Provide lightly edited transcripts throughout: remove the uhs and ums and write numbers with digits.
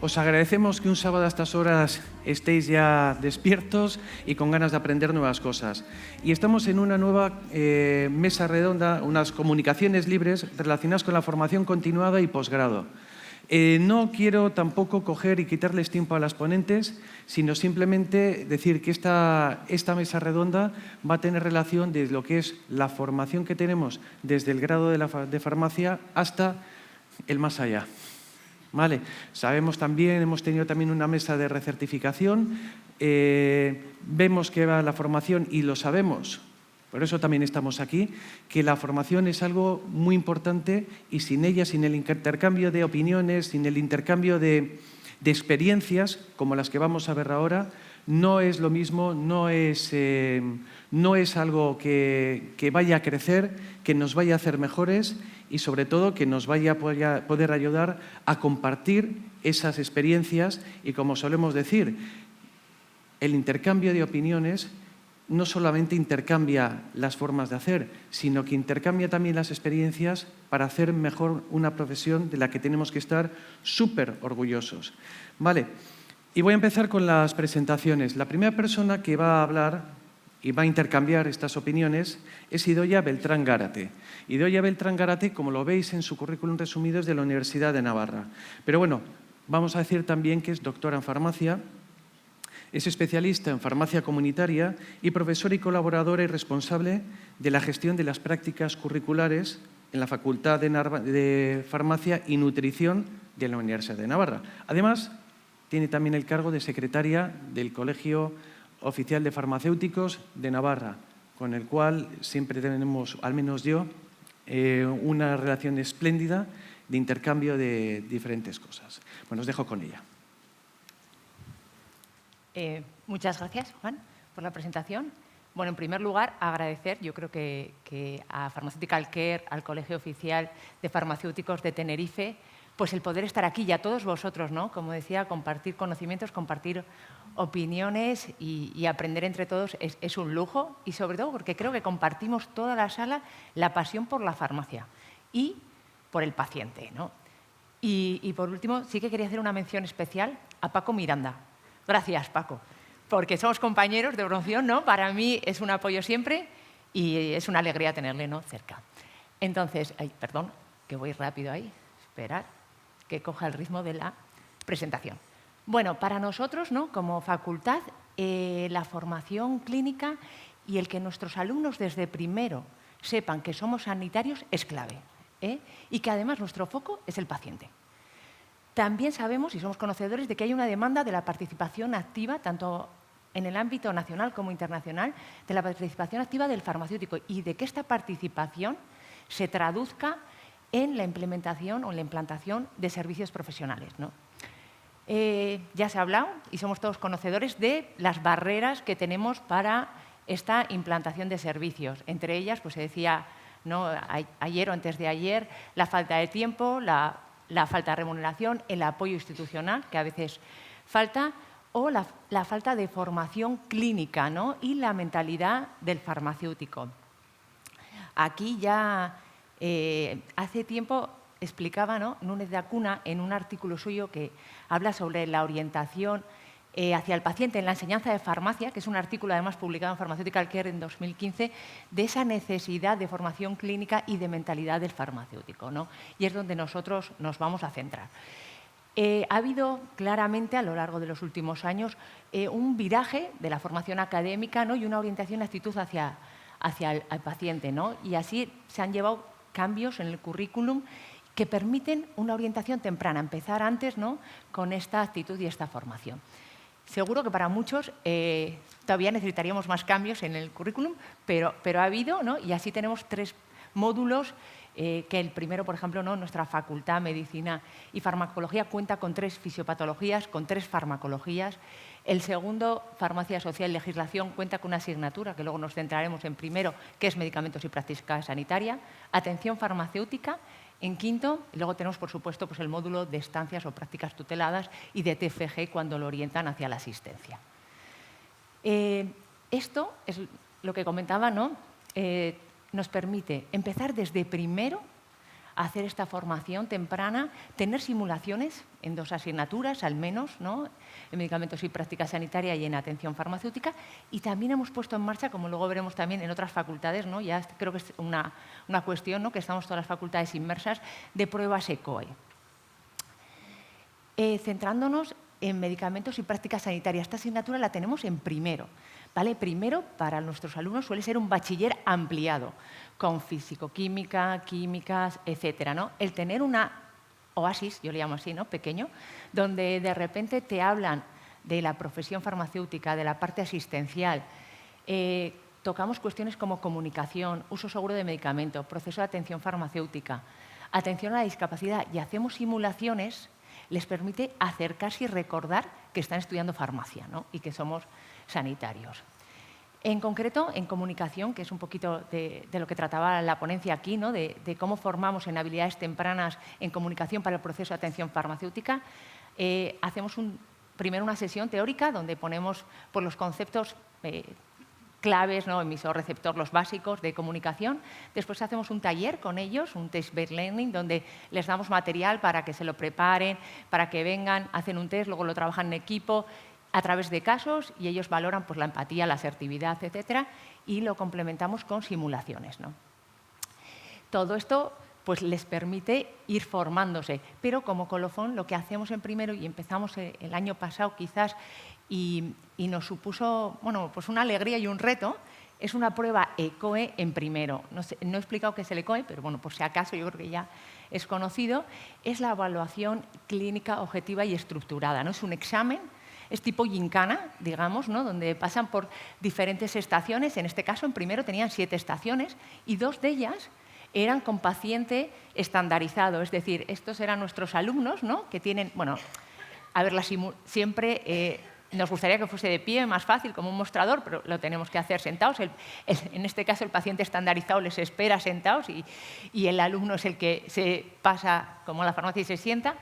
Os agradecemos que un sábado a estas horas estéis ya despiertos y con ganas de aprender nuevas cosas. Y estamos en una nueva mesa redonda, unas comunicaciones libres relacionadas con la formación continuada y posgrado. No quiero tampoco coger y quitarles tiempo a las ponentes, sino simplemente decir que esta mesa redonda va a tener relación de lo que es la formación que tenemos desde el grado de farmacia hasta el más allá. Vale. Sabemos también, hemos tenido también una mesa de recertificación, vemos que va la formación y lo sabemos, por eso también estamos aquí, que la formación es algo muy importante y sin ella, sin el intercambio de opiniones, sin el intercambio de experiencias como las que vamos a ver ahora, no es lo mismo, no es algo que vaya a crecer, que nos vaya a hacer mejores y sobre todo que nos vaya a poder ayudar a compartir esas experiencias y, como solemos decir, el intercambio de opiniones no solamente intercambia las formas de hacer, sino que intercambia también las experiencias para hacer mejor una profesión de la que tenemos que estar súper orgullosos. Vale. Y voy a empezar con las presentaciones. La primera persona que va a hablar y va a intercambiar estas opiniones es Idoia Beltrán Gárate. Idoia Beltrán Gárate, como lo veis en su currículum resumido, es de la Universidad de Navarra. Pero bueno, vamos a decir también que es doctora en farmacia, es especialista en farmacia comunitaria y profesora y colaboradora y responsable de la gestión de las prácticas curriculares en la Facultad de Farmacia y Nutrición de la Universidad de Navarra. Además, tiene también el cargo de secretaria del Colegio Oficial de Farmacéuticos de Navarra, con el cual siempre tenemos, al menos yo, una relación espléndida de intercambio de diferentes cosas. Bueno, os dejo con ella. Muchas gracias, Juan, por la presentación. Bueno, en primer lugar, agradecer, yo creo que a Pharmaceutical Care, al Colegio Oficial de Farmacéuticos de Tenerife, pues el poder estar aquí y a todos vosotros, ¿no? Como decía, compartir conocimientos, compartir opiniones y aprender entre todos es un lujo y sobre todo porque creo que compartimos toda la sala la pasión por la farmacia y por el paciente, ¿no? Y por último, sí que quería hacer una mención especial a Paco Miranda. Gracias, Paco, porque somos compañeros de promoción, ¿no? Para mí es un apoyo siempre y es una alegría tenerle, ¿no?, cerca. Entonces, perdón, que voy rápido ahí, esperar que coja el ritmo de la presentación. Bueno, para nosotros, ¿no?, como facultad, la formación clínica y el que nuestros alumnos desde primero sepan que somos sanitarios es clave, y que además nuestro foco es el paciente. También sabemos y somos conocedores de que hay una demanda de la participación activa, tanto en el ámbito nacional como internacional, de la participación activa del farmacéutico y de que esta participación se traduzca en la implementación o en la implantación de servicios profesionales, ¿no? Ya se ha hablado y somos todos conocedores de las barreras que tenemos para esta implantación de servicios. Entre ellas, pues se decía, ¿no?, ayer o antes de ayer, la falta de tiempo, la falta de remuneración, el apoyo institucional, que a veces falta, o la falta de formación clínica, ¿no?, y la mentalidad del farmacéutico. Aquí ya hace tiempo explicaba, ¿no?, Núñez de Acuna en un artículo suyo que habla sobre la orientación hacia el paciente en la enseñanza de farmacia, que es un artículo además publicado en Pharmaceutical Care en 2015, de esa necesidad de formación clínica y de mentalidad del farmacéutico, ¿no? Y es donde nosotros nos vamos a centrar. Ha habido claramente a lo largo de los últimos años un viraje de la formación académica, ¿no?, y una orientación y actitud hacia el paciente, ¿no? Y así se han llevado cambios en el currículum que permiten una orientación temprana, empezar antes, ¿no?, con esta actitud y esta formación. Seguro que para muchos todavía necesitaríamos más cambios en el currículum, pero ha habido, ¿no?, y así tenemos 3 módulos, que el primero, por ejemplo, ¿no?, nuestra facultad, Medicina y Farmacología, cuenta con 3 fisiopatologías, con 3 farmacologías. El segundo, Farmacia Social y Legislación, cuenta con una asignatura, que luego nos centraremos en primero, que es Medicamentos y Práctica Sanitaria, Atención Farmacéutica. En quinto, luego tenemos, por supuesto, pues el módulo de estancias o prácticas tuteladas y de TFG cuando lo orientan hacia la asistencia. Esto es lo que comentaba, ¿no? Nos permite empezar desde primero hacer esta formación temprana, tener simulaciones en 2 asignaturas al menos, ¿no? En medicamentos y práctica sanitaria y en atención farmacéutica. Y también hemos puesto en marcha, como luego veremos también en otras facultades, ¿no? Ya creo que es una cuestión, ¿no? Que estamos todas las facultades inmersas, de pruebas ECOE. Centrándonos en medicamentos y práctica sanitaria. Esta asignatura la tenemos en primero. ¿Vale? Primero, para nuestros alumnos suele ser un bachiller ampliado, con físico-química, químicas, etcétera, ¿no? El tener una oasis, yo le llamo así, ¿no? Pequeño, donde de repente te hablan de la profesión farmacéutica, de la parte asistencial. Tocamos cuestiones como comunicación, uso seguro de medicamento, proceso de atención farmacéutica, atención a la discapacidad, y hacemos simulaciones, les permite acercarse y recordar que están estudiando farmacia, ¿no? Y que somos sanitarios. En concreto, en comunicación, que es un poquito de lo que trataba la ponencia aquí, ¿no? de cómo formamos en habilidades tempranas en comunicación para el proceso de atención farmacéutica, hacemos primero una sesión teórica donde ponemos por los conceptos claves, ¿no? Emisor, receptor, los básicos de comunicación. Después hacemos un taller con ellos, un test-based learning, donde les damos material para que se lo preparen, para que vengan, hacen un test, luego lo trabajan en equipo a través de casos y ellos valoran pues, la empatía, la asertividad, etcétera, y lo complementamos con simulaciones, ¿no? Todo esto pues, les permite ir formándose, pero como colofón lo que hacemos en primero, y empezamos el año pasado quizás, y nos supuso bueno, pues una alegría y un reto, es una prueba ECOE en primero. No he explicado qué es el ECOE, pero bueno, por si acaso yo creo que ya es conocido. Es la evaluación clínica objetiva y estructurada, ¿no? Es un examen. Es tipo gincana, digamos, ¿no? Donde pasan por diferentes estaciones. En este caso, en primero tenían 7 estaciones y 2 de ellas eran con paciente estandarizado. Es decir, estos eran nuestros alumnos, ¿no? Que tienen, bueno, a ver, siempre nos gustaría que fuese de pie, más fácil, como un mostrador, pero lo tenemos que hacer sentados. En este caso, el paciente estandarizado les espera sentados y el alumno es el que se pasa como a la farmacia y se sienta.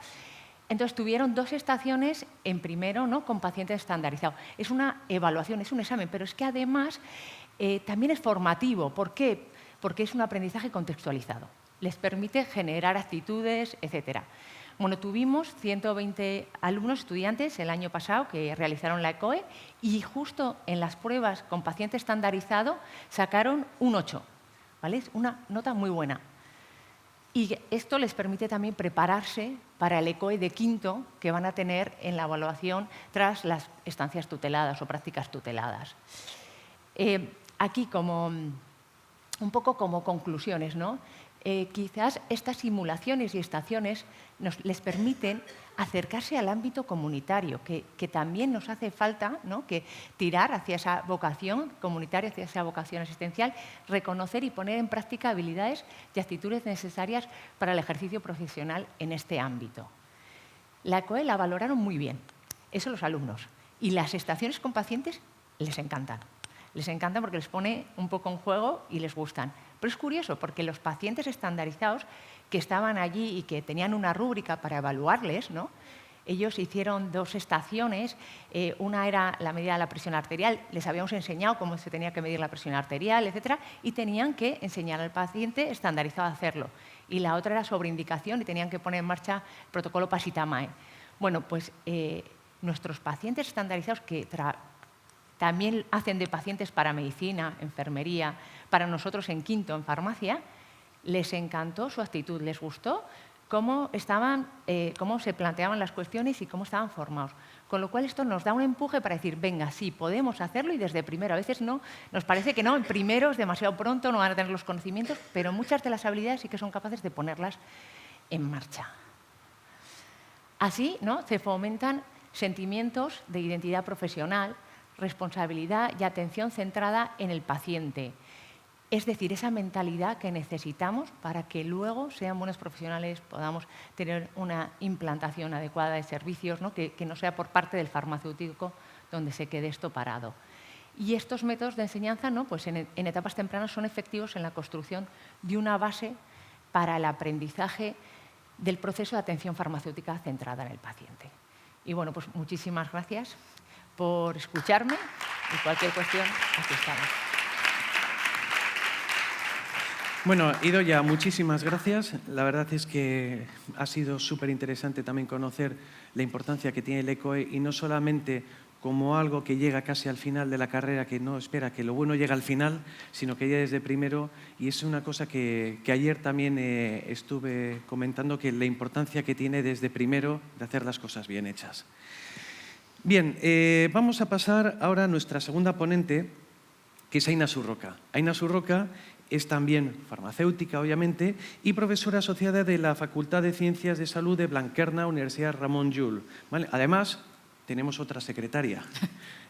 Entonces, tuvieron 2 estaciones en primero, ¿no? Con paciente estandarizado. Es una evaluación, es un examen, pero es que además también es formativo. ¿Por qué? Porque es un aprendizaje contextualizado. Les permite generar actitudes, etcétera. Bueno, tuvimos 120 alumnos, estudiantes, el año pasado que realizaron la ECOE y justo en las pruebas con paciente estandarizado sacaron un 8. ¿Vale? Es una nota muy buena. Y esto les permite también prepararse para el ECOE de quinto que van a tener en la evaluación tras las estancias tuteladas o prácticas tuteladas. Aquí, un poco como conclusiones, ¿no? Quizás estas simulaciones y estaciones les permiten acercarse al ámbito comunitario, que también nos hace falta, ¿no? Que tirar hacia esa vocación comunitaria, hacia esa vocación asistencial, reconocer y poner en práctica habilidades y actitudes necesarias para el ejercicio profesional en este ámbito. La ECOE la valoraron muy bien, eso los alumnos, y las estaciones con pacientes les encantan. Les encantan porque les pone un poco en juego y les gustan. Pero es curioso porque los pacientes estandarizados que estaban allí y que tenían una rúbrica para evaluarles, ¿no? Ellos hicieron 2 estaciones. Una era la medida de la presión arterial. Les habíamos enseñado cómo se tenía que medir la presión arterial, etcétera, y tenían que enseñar al paciente estandarizado a hacerlo. Y la otra era sobre indicación y tenían que poner en marcha el protocolo PASITAMAE. Bueno, pues nuestros pacientes estandarizados que también hacen de pacientes para medicina, enfermería, para nosotros en quinto, en farmacia, les encantó su actitud, les gustó cómo se planteaban las cuestiones y cómo estaban formados. Con lo cual esto nos da un empuje para decir, venga, sí, podemos hacerlo y desde primero. A veces no, nos parece que no, en primero es demasiado pronto, no van a tener los conocimientos, pero muchas de las habilidades sí que son capaces de ponerlas en marcha. Así, ¿no? Se fomentan sentimientos de identidad profesional, responsabilidad y atención centrada en el paciente. Es decir, esa mentalidad que necesitamos para que luego sean buenos profesionales, podamos tener una implantación adecuada de servicios, ¿no? Que no sea por parte del farmacéutico donde se quede esto parado. Y estos métodos de enseñanza, ¿no? Pues en etapas tempranas son efectivos en la construcción de una base para el aprendizaje del proceso de atención farmacéutica centrada en el paciente. Y bueno, pues muchísimas gracias por escucharme y cualquier cuestión, aquí estamos. Bueno, Idoia, muchísimas gracias. La verdad es que ha sido súper interesante también conocer la importancia que tiene el ECOE y no solamente como algo que llega casi al final de la carrera, que no espera que lo bueno llegue al final, sino que ya desde primero. Y es una cosa que ayer también estuve comentando, que la importancia que tiene desde primero de hacer las cosas bien hechas. Bien, vamos a pasar ahora a nuestra segunda ponente, que es Aina Surroca. Aina Surroca es también farmacéutica, obviamente, y profesora asociada de la Facultad de Ciencias de Salud de Blanquerna, Universidad Ramon Llull. ¿Vale? Además, tenemos otra secretaria.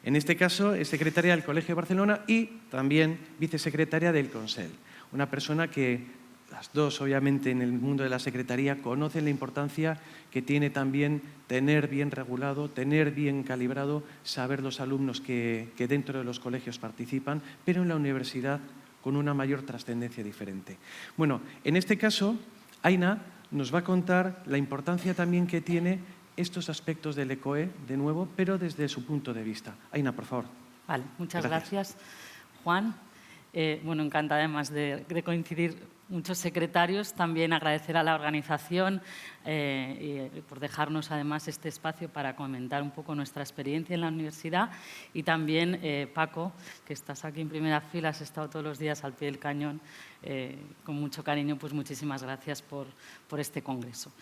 En este caso, es secretaria del Colegio de Barcelona y también vicesecretaria del Consell. Una persona que las dos, obviamente, en el mundo de la secretaría conocen la importancia que tiene también tener bien regulado, tener bien calibrado, saber los alumnos que dentro de los colegios participan, pero en la universidad con una mayor trascendencia diferente. Bueno, en este caso, Aina nos va a contar la importancia también que tiene estos aspectos del ECOE, de nuevo, pero desde su punto de vista. Aina, por favor. Vale, muchas gracias Juan. Bueno, encantada además de coincidir muchos secretarios. También agradecer a la organización por dejarnos además este espacio para comentar un poco nuestra experiencia en la universidad. Y también Paco, que estás aquí en primera fila, has estado todos los días al pie del cañón. Con mucho cariño, pues muchísimas gracias por este congreso.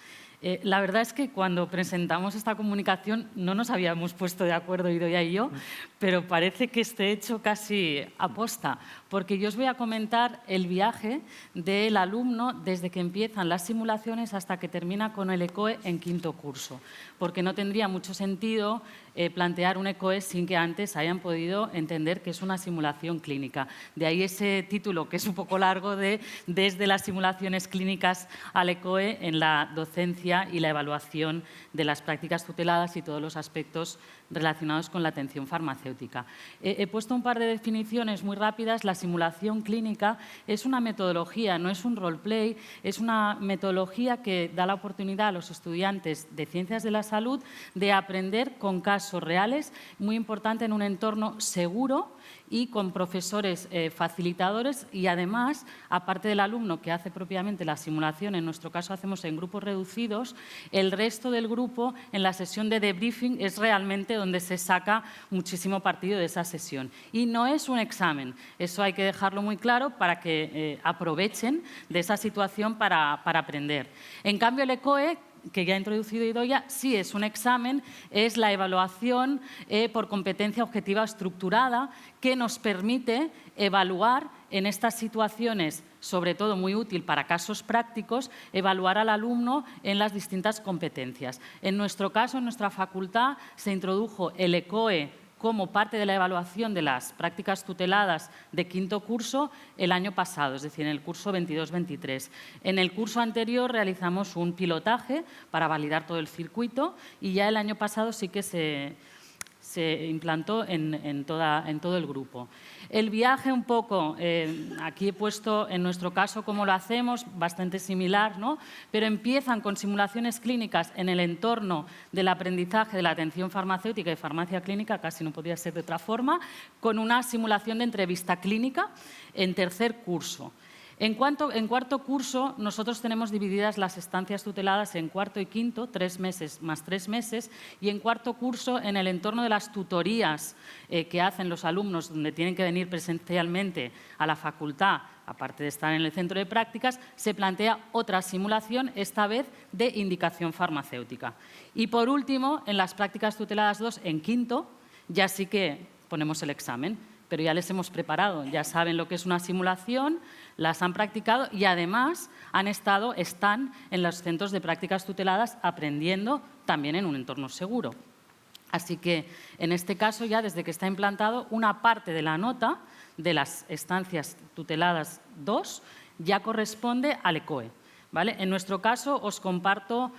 La verdad es que cuando presentamos esta comunicación no nos habíamos puesto de acuerdo, Idoia y yo, pero parece que esté hecho casi aposta, porque yo os voy a comentar el viaje del alumno desde que empiezan las simulaciones hasta que termina con el ECOE en quinto curso, porque no tendría mucho sentido plantear un ECOE sin que antes hayan podido entender que es una simulación clínica. De ahí ese título, que es un poco largo, de Desde las simulaciones clínicas al ECOE en la docencia y la evaluación de las prácticas tuteladas y todos los aspectos relacionados con la atención farmacéutica. He puesto un par de definiciones muy rápidas. La simulación clínica es una metodología, no es un roleplay, es una metodología que da la oportunidad a los estudiantes de Ciencias de la Salud de aprender con casos reales, muy importante en un entorno seguro y con profesores facilitadores y además, aparte del alumno que hace propiamente la simulación, en nuestro caso hacemos en grupos reducidos, el resto del grupo en la sesión de debriefing es realmente donde se saca muchísimo partido de esa sesión. Y no es un examen, eso hay que dejarlo muy claro para que aprovechen de esa situación para aprender. En cambio, el ECOE, que ya ha introducido Idoia, sí es un examen, es la evaluación por competencia objetiva estructurada que nos permite evaluar en estas situaciones, sobre todo muy útil para casos prácticos, evaluar al alumno en las distintas competencias. En nuestro caso, en nuestra facultad, se introdujo el ECOE como parte de la evaluación de las prácticas tuteladas de quinto curso el año pasado, es decir, en el curso 22-23. En el curso anterior realizamos un pilotaje para validar todo el circuito y ya el año pasado sí que se implantó en todo el grupo. El viaje un poco, aquí he puesto en nuestro caso cómo lo hacemos, bastante similar, ¿no? Pero empiezan con simulaciones clínicas en el entorno del aprendizaje de la atención farmacéutica y farmacia clínica, casi no podría ser de otra forma, con una simulación de entrevista clínica en tercer curso. En cuarto curso, nosotros tenemos divididas las estancias tuteladas en cuarto y quinto, 3 meses más 3 meses, y en cuarto curso, en el entorno de las tutorías que hacen los alumnos, donde tienen que venir presencialmente a la facultad, aparte de estar en el centro de prácticas, se plantea otra simulación, esta vez de indicación farmacéutica. Y por último, en las prácticas tuteladas 2, en quinto, ya sí que ponemos el examen, pero ya les hemos preparado, ya saben lo que es una simulación, las han practicado y además están en los centros de prácticas tuteladas aprendiendo también en un entorno seguro. Así que en este caso ya desde que está implantado una parte de la nota de las estancias tuteladas 2 ya corresponde al ECOE. ¿Vale? En nuestro caso os comparto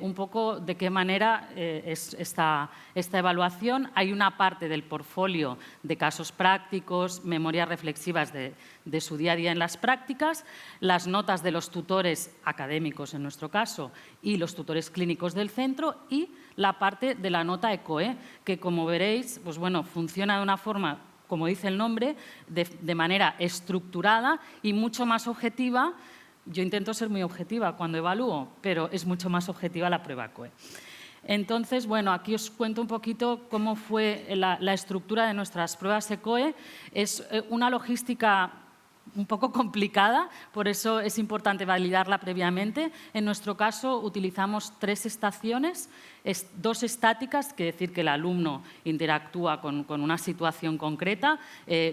un poco de qué manera es esta evaluación. Hay una parte del portfolio de casos prácticos, memorias reflexivas de su día a día en las prácticas, las notas de los tutores académicos en nuestro caso y los tutores clínicos del centro y la parte de la nota ECOE, que como veréis, pues bueno, funciona de una forma como dice el nombre, de manera estructurada y mucho más objetiva. Yo intento ser muy objetiva cuando evalúo, pero es mucho más objetiva la prueba COE. Entonces, bueno, aquí os cuento un poquito cómo fue la estructura de nuestras pruebas ECOE. Es una logística un poco complicada, por eso es importante validarla previamente. En nuestro caso utilizamos 3 estaciones, 2 estáticas, quiere decir que el alumno interactúa con una situación concreta,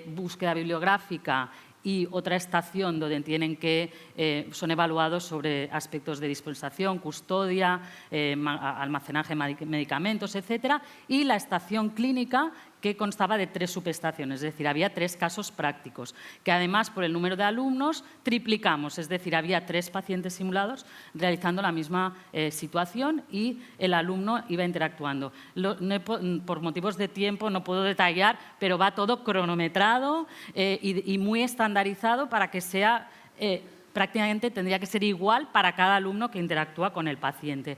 búsqueda bibliográfica, y otra estación donde son evaluados sobre aspectos de dispensación, custodia, almacenaje de medicamentos, etcétera, y la estación clínica, que constaba de 3 subestaciones, es decir, había 3 casos prácticos, que además por el número de alumnos triplicamos, es decir, había 3 pacientes simulados realizando la misma situación y el alumno iba interactuando. Por motivos de tiempo no puedo detallar, pero va todo cronometrado y muy estandarizado para que sea prácticamente tendría que ser igual para cada alumno que interactúa con el paciente.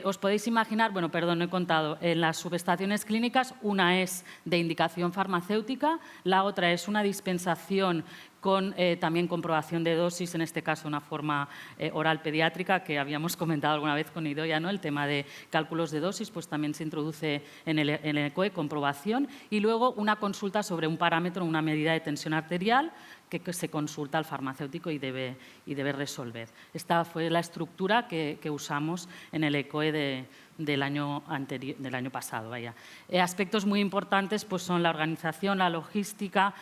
Os podéis imaginar, bueno, perdón, no he contado, en las subestaciones clínicas una es de indicación farmacéutica, la otra es una dispensación con también comprobación de dosis, en este caso una forma oral pediátrica, que habíamos comentado alguna vez con Idoia, ¿no? El tema de cálculos de dosis, pues también se introduce en el ECOE, comprobación, y luego una consulta sobre un parámetro, una medida de tensión arterial, que se consulta al farmacéutico y debe resolver. Esta fue la estructura que usamos en el ECOE del año pasado. Vaya. Aspectos muy importantes pues, son la organización, la logística,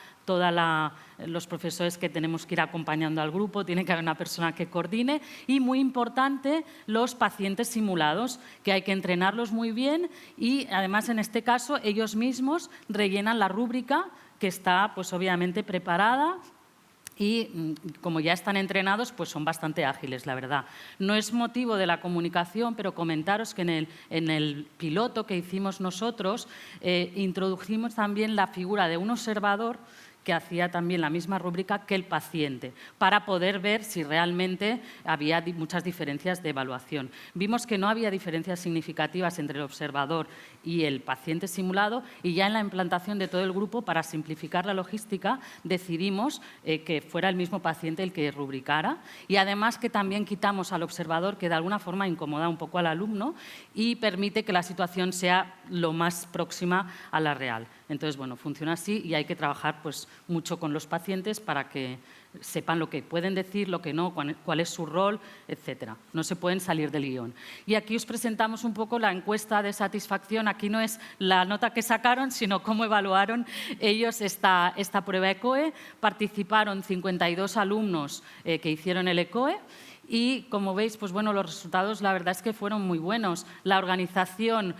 los profesores que tenemos que ir acompañando al grupo, tiene que haber una persona que coordine y, muy importante, los pacientes simulados, que hay que entrenarlos muy bien y, además, en este caso, ellos mismos rellenan la rúbrica que está, pues, obviamente, preparada. Y como ya están entrenados, pues son bastante ágiles, la verdad. No es motivo de la comunicación, pero comentaros que en el piloto que hicimos nosotros introdujimos también la figura de un observador que hacía también la misma rúbrica que el paciente, para poder ver si realmente había muchas diferencias de evaluación. Vimos que no había diferencias significativas entre el observador y el paciente simulado y ya en la implantación de todo el grupo, para simplificar la logística, decidimos que fuera el mismo paciente el que rubricara y además que también quitamos al observador, que de alguna forma incomoda un poco al alumno y permite que la situación sea lo más próxima a la real. Entonces, bueno, funciona así y hay que trabajar pues, mucho con los pacientes para que sepan lo que pueden decir, lo que no, cuál es su rol, etcétera. No se pueden salir del guión. Y aquí os presentamos un poco la encuesta de satisfacción. Aquí no es la nota que sacaron, sino cómo evaluaron ellos esta prueba ECOE. Participaron 52 alumnos que hicieron el ECOE. Y, como veis, pues bueno, los resultados la verdad es que fueron muy buenos. La organización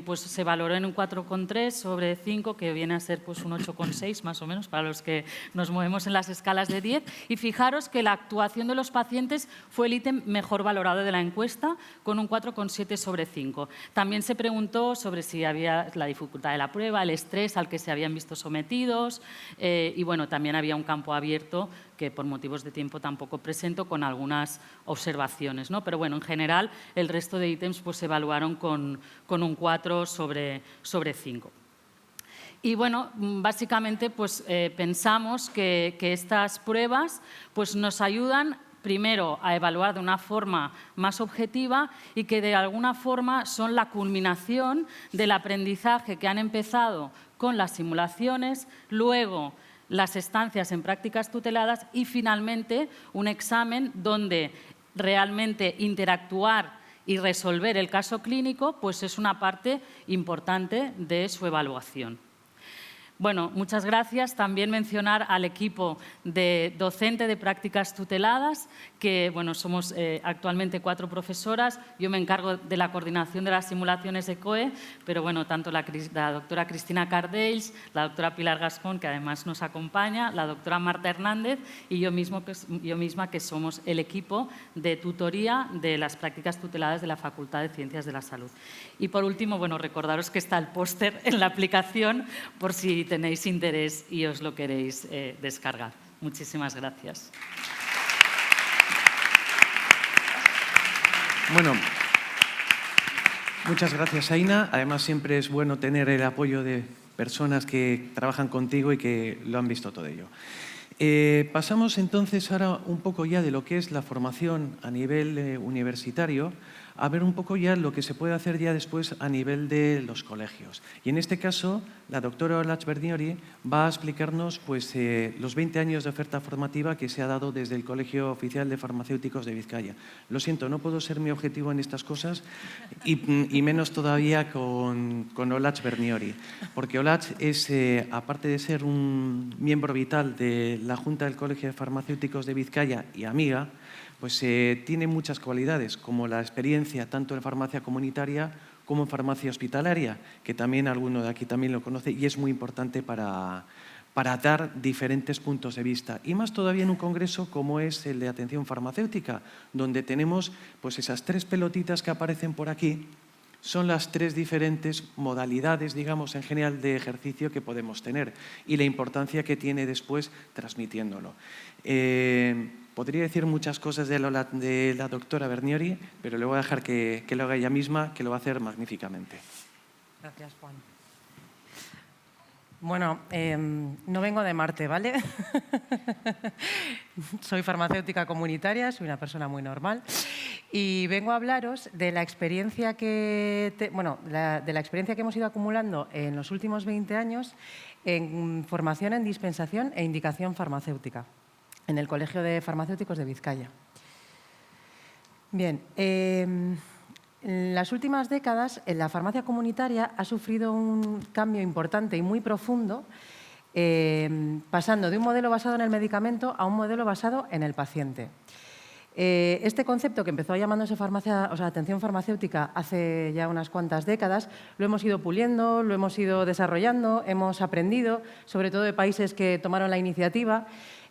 pues se valoró en un 4,3 sobre 5, que viene a ser pues un 8,6 más o menos para los que nos movemos en las escalas de 10. Y fijaros que la actuación de los pacientes fue el ítem mejor valorado de la encuesta, con un 4,7 sobre 5. También se preguntó sobre si había la dificultad de la prueba, el estrés al que se habían visto sometidos y, bueno, también había un campo abierto que por motivos de tiempo tampoco presento, con algunas observaciones, ¿no? Pero bueno, en general el resto de ítems pues, se evaluaron con un 4 sobre 5. Y bueno, básicamente pues, pensamos que estas pruebas pues, nos ayudan primero a evaluar de una forma más objetiva y que de alguna forma son la culminación del aprendizaje que han empezado con las simulaciones, luego las estancias en prácticas tuteladas y finalmente un examen donde realmente interactuar y resolver el caso clínico pues es una parte importante de su evaluación. Bueno, muchas gracias. También mencionar al equipo de docente de prácticas tuteladas, que bueno, somos actualmente 4 profesoras. Yo me encargo de la coordinación de las simulaciones ECOE, pero bueno, tanto la doctora Cristina Cardells, la doctora Pilar Gascón, que además nos acompaña, la doctora Marta Hernández y yo misma, que somos el equipo de tutoría de las prácticas tuteladas de la Facultad de Ciencias de la Salud. Y por último, bueno, recordaros que está el póster en la aplicación por si tenéis interés y os lo queréis descargar. Muchísimas gracias. Bueno, Muchas gracias, Aina. Además, siempre es bueno tener el apoyo de personas que trabajan contigo y que lo han visto todo ello. Pasamos entonces ahora un poco ya de lo que es la formación a nivel universitario a ver un poco ya lo que se puede hacer ya después a nivel de los colegios. Y en este caso, la doctora Olatz Berniori va a explicarnos pues, los 20 años de oferta formativa que se ha dado desde el Colegio Oficial de Farmacéuticos de Vizcaya. Lo siento, no puedo ser mi objetivo en estas cosas y menos todavía con Olatz Berniori, porque Olatz es, aparte de ser un miembro vital de la Junta del Colegio de Farmacéuticos de Vizcaya y amiga, pues tiene muchas cualidades, como la experiencia tanto en farmacia comunitaria como en farmacia hospitalaria, que también alguno de aquí también lo conoce y es muy importante para dar diferentes puntos de vista. Y más todavía en un congreso como es el de atención farmacéutica, donde tenemos pues esas 3 pelotitas que aparecen por aquí, son las 3 diferentes modalidades, digamos, en general de ejercicio que podemos tener y la importancia que tiene después transmitiéndolo. Podría decir muchas cosas de la doctora Berniori, pero le voy a dejar que lo haga ella misma, que lo va a hacer magníficamente. Gracias, Juan. Bueno, no vengo de Marte, ¿vale? Soy farmacéutica comunitaria, soy una persona muy normal y vengo a hablaros de la experiencia que hemos ido acumulando en los últimos 20 años en formación en dispensación e indicación farmacéutica en el Colegio de Farmacéuticos de Vizcaya. Bien, en las últimas décadas la farmacia comunitaria ha sufrido un cambio importante y muy profundo, pasando de un modelo basado en el medicamento a un modelo basado en el paciente. Este concepto, que empezó llamándose atención farmacéutica hace ya unas cuantas décadas, lo hemos ido puliendo, lo hemos ido desarrollando, hemos aprendido, sobre todo de países que tomaron la iniciativa.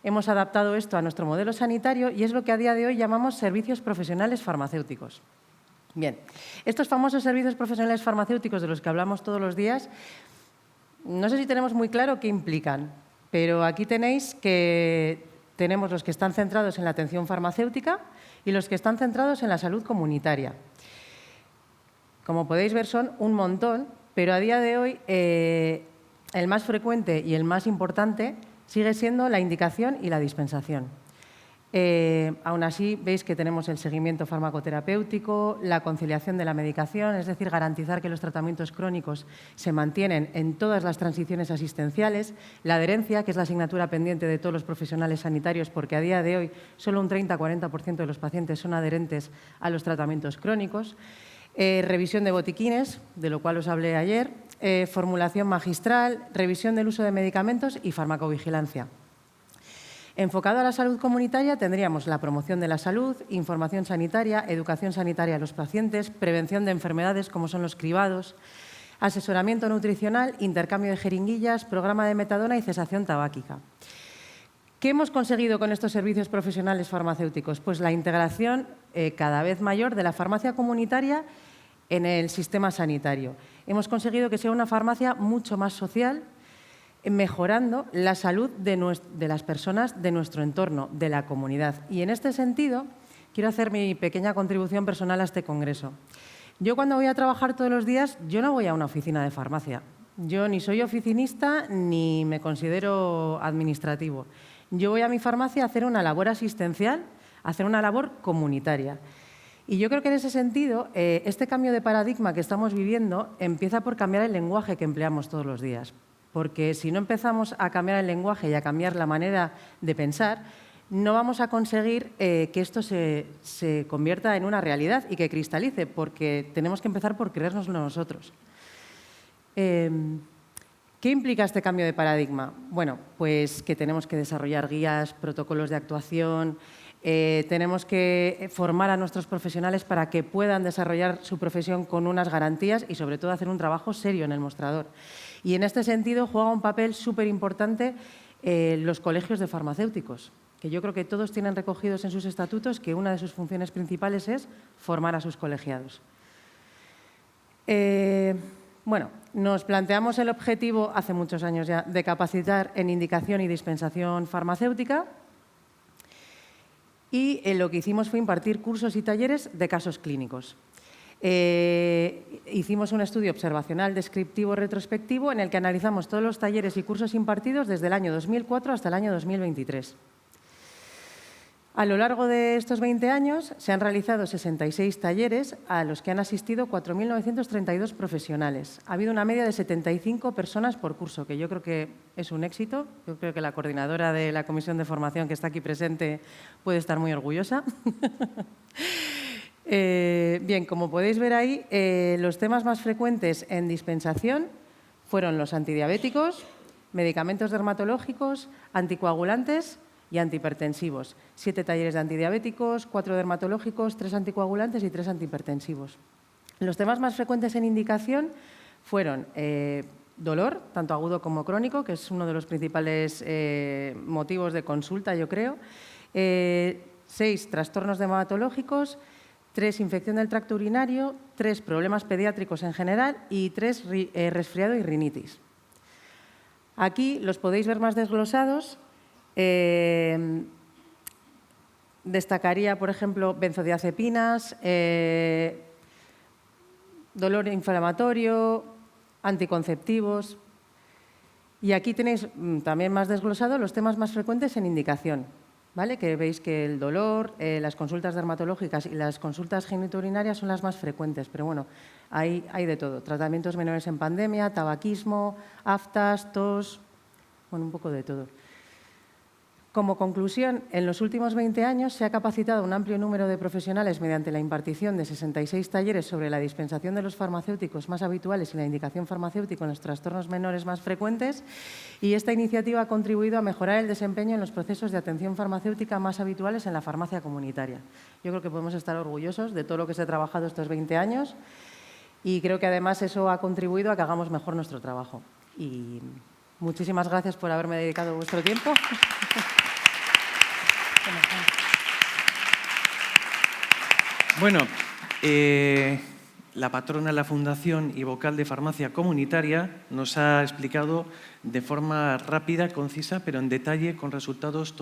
Hemos adaptado esto a nuestro modelo sanitario y es lo que a día de hoy llamamos servicios profesionales farmacéuticos. Bien, estos famosos servicios profesionales farmacéuticos de los que hablamos todos los días, no sé si tenemos muy claro qué implican, pero aquí tenéis que tenemos los que están centrados en la atención farmacéutica y los que están centrados en la salud comunitaria. Como podéis ver, son un montón, pero a día de hoy el más frecuente y el más importante sigue siendo la indicación y la dispensación. Aún así, veis que tenemos el seguimiento farmacoterapéutico, la conciliación de la medicación, es decir, garantizar que los tratamientos crónicos se mantienen en todas las transiciones asistenciales, la adherencia, que es la asignatura pendiente de todos los profesionales sanitarios, porque a día de hoy solo un 30-40% de los pacientes son adherentes a los tratamientos crónicos, revisión de botiquines, de lo cual os hablé ayer, formulación magistral, revisión del uso de medicamentos y farmacovigilancia. Enfocado a la salud comunitaria tendríamos la promoción de la salud, información sanitaria, educación sanitaria a los pacientes, prevención de enfermedades como son los cribados, asesoramiento nutricional, intercambio de jeringuillas, programa de metadona y cesación tabáquica. ¿Qué hemos conseguido con estos servicios profesionales farmacéuticos? Pues la integración cada vez mayor de la farmacia comunitaria en el sistema sanitario. Hemos conseguido que sea una farmacia mucho más social, mejorando la salud de las personas de nuestro entorno, de la comunidad. Y en este sentido, quiero hacer mi pequeña contribución personal a este congreso. Yo cuando voy a trabajar todos los días, yo no voy a una oficina de farmacia. Yo ni soy oficinista ni me considero administrativo. Yo voy a mi farmacia a hacer una labor asistencial, a hacer una labor comunitaria. Y yo creo que en ese sentido, este cambio de paradigma que estamos viviendo empieza por cambiar el lenguaje que empleamos todos los días. Porque si no empezamos a cambiar el lenguaje y a cambiar la manera de pensar, no vamos a conseguir que esto se convierta en una realidad y que cristalice, porque tenemos que empezar por creérnoslo nosotros. ¿Qué implica este cambio de paradigma? Bueno, pues que tenemos que desarrollar guías, protocolos de actuación, tenemos que formar a nuestros profesionales para que puedan desarrollar su profesión con unas garantías y, sobre todo, hacer un trabajo serio en el mostrador. Y en este sentido juega un papel súper importante los colegios de farmacéuticos, que yo creo que todos tienen recogidos en sus estatutos que una de sus funciones principales es formar a sus colegiados. Bueno, nos planteamos el objetivo, hace muchos años ya, de capacitar en indicación y dispensación farmacéutica y lo que hicimos fue impartir cursos y talleres de casos clínicos. Hicimos un estudio observacional descriptivo retrospectivo en el que analizamos todos los talleres y cursos impartidos desde el año 2004 hasta el año 2023. A lo largo de estos 20 años se han realizado 66 talleres a los que han asistido 4.932 profesionales. Ha habido una media de 75 personas por curso, que yo creo que es un éxito. Yo creo que la coordinadora de la Comisión de Formación, que está aquí presente, puede estar muy orgullosa. Bien, como podéis ver ahí, los temas más frecuentes en dispensación fueron los antidiabéticos, medicamentos dermatológicos, anticoagulantes y antihipertensivos. 7 talleres de antidiabéticos, 4 dermatológicos, 3 anticoagulantes y 3 antihipertensivos. Los temas más frecuentes en indicación fueron dolor, tanto agudo como crónico, que es uno de los principales motivos de consulta, yo creo. 6 trastornos dermatológicos, 3 infección del tracto urinario, 3 problemas pediátricos en general y 3 resfriado y rinitis. Aquí los podéis ver más desglosados. Destacaría, por ejemplo, benzodiazepinas, dolor inflamatorio, anticonceptivos. Y aquí tenéis también más desglosado los temas más frecuentes en indicación, ¿vale? Que veis que el dolor, las consultas dermatológicas y las consultas genitourinarias son las más frecuentes, pero bueno, hay de todo. Tratamientos menores en pandemia, tabaquismo, aftas, tos, bueno, un poco de todo. Como conclusión, en los últimos 20 años se ha capacitado un amplio número de profesionales mediante la impartición de 66 talleres sobre la dispensación de los farmacéuticos más habituales y la indicación farmacéutica en los trastornos menores más frecuentes, y esta iniciativa ha contribuido a mejorar el desempeño en los procesos de atención farmacéutica más habituales en la farmacia comunitaria. Yo creo que podemos estar orgullosos de todo lo que se ha trabajado estos 20 años y creo que además eso ha contribuido a que hagamos mejor nuestro trabajo. Y muchísimas gracias por haberme dedicado vuestro tiempo. Bueno, la patrona de la Fundación y vocal de Farmacia Comunitaria nos ha explicado de forma rápida, concisa, pero en detalle, con resultados,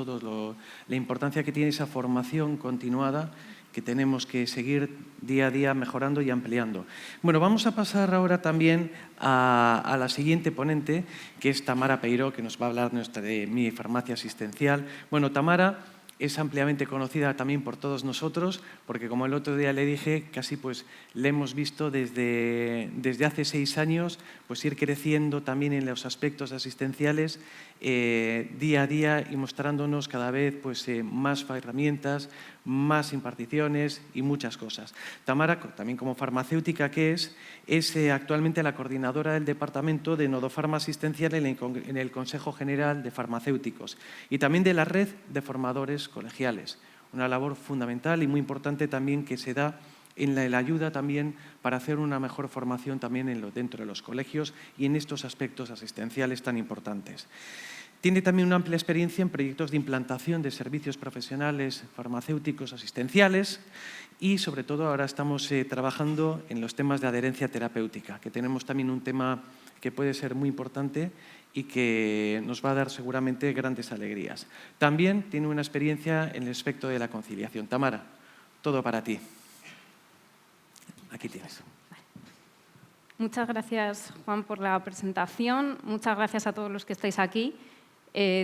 la importancia que tiene esa formación continuada que tenemos que seguir día a día mejorando y ampliando. Bueno, vamos a pasar ahora también a la siguiente ponente, que es Tamara Peiró, que nos va a hablar de Mi Farmacia Asistencial. Bueno, Tamara es ampliamente conocida también por todos nosotros, porque como el otro día le dije, casi pues le hemos visto desde hace 6 años pues ir creciendo también en los aspectos asistenciales día a día y mostrándonos cada vez pues, más herramientas, más imparticiones y muchas cosas. Tamara, también como farmacéutica que es actualmente la coordinadora del Departamento de Nodofarma Asistencial en el Consejo General de Farmacéuticos y también de la Red de Formadores Colegiales. Una labor fundamental y muy importante también que se da en la ayuda también para hacer una mejor formación también dentro de los colegios y en estos aspectos asistenciales tan importantes. Tiene también una amplia experiencia en proyectos de implantación de servicios profesionales farmacéuticos asistenciales y, sobre todo, ahora estamos trabajando en los temas de adherencia terapéutica, que tenemos también un tema que puede ser muy importante y que nos va a dar seguramente grandes alegrías. También tiene una experiencia en el aspecto de la conciliación. Tamara, todo para ti. Aquí tienes. Muchas gracias, Juan, por la presentación. Muchas gracias a todos los que estáis aquí.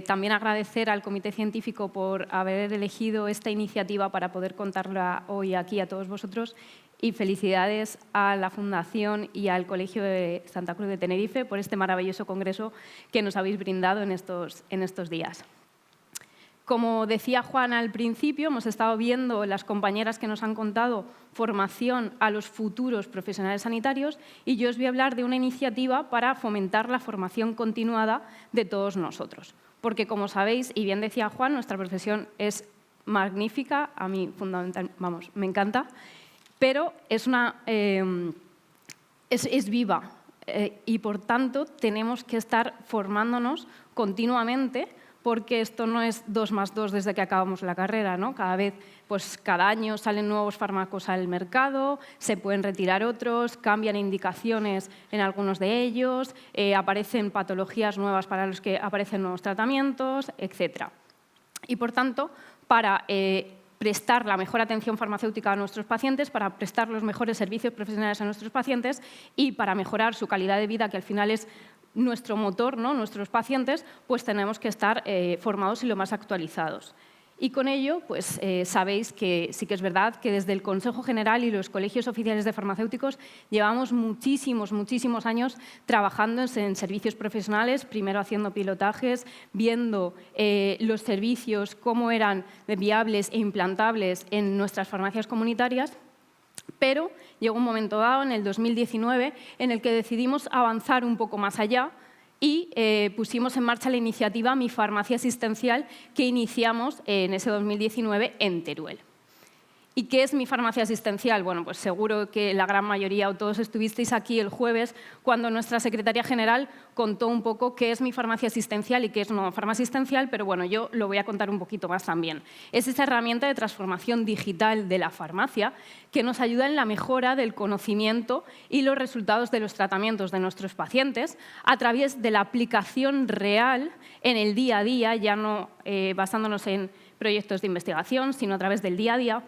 También agradecer al Comité Científico por haber elegido esta iniciativa para poder contarla hoy aquí a todos vosotros y felicidades a la Fundación y al Colegio de Santa Cruz de Tenerife por este maravilloso congreso que nos habéis brindado en estos días. Como decía Juan al principio, hemos estado viendo las compañeras que nos han contado formación a los futuros profesionales sanitarios y yo os voy a hablar de una iniciativa para fomentar la formación continuada de todos nosotros. Porque, como sabéis, y bien decía Juan, nuestra profesión es magnífica, a mí me encanta, pero es viva y, por tanto, tenemos que estar formándonos continuamente porque esto no es 2 más 2 desde que acabamos la carrera, ¿no? Cada año salen nuevos fármacos al mercado, se pueden retirar otros, cambian indicaciones en algunos de ellos, aparecen patologías nuevas para los que aparecen nuevos tratamientos, etc. Y, por tanto, para prestar la mejor atención farmacéutica a nuestros pacientes, para prestar los mejores servicios profesionales a nuestros pacientes y para mejorar su calidad de vida, que al final es nuestro motor, ¿no? Nuestros pacientes, pues tenemos que estar formados y lo más actualizados. Y con ello, pues sabéis que sí que es verdad que desde el Consejo General y los colegios oficiales de farmacéuticos llevamos muchísimos años trabajando en servicios profesionales, primero haciendo pilotajes, viendo los servicios, cómo eran viables e implantables en nuestras farmacias comunitarias. Pero llegó un momento dado, en el 2019, en el que decidimos avanzar un poco más allá y pusimos en marcha la iniciativa Mi Farmacia Asistencial, que iniciamos en ese 2019 en Teruel. ¿Y qué es Mi Farmacia Asistencial? Bueno, pues seguro que la gran mayoría o todos estuvisteis aquí el jueves cuando nuestra secretaria general contó un poco qué es Mi Farmacia Asistencial y qué es Nueva Farmacia Asistencial, pero bueno, yo lo voy a contar un poquito más también. Es esa herramienta de transformación digital de la farmacia que nos ayuda en la mejora del conocimiento y los resultados de los tratamientos de nuestros pacientes a través de la aplicación real en el día a día, ya no basándonos en proyectos de investigación, sino a través del día a día,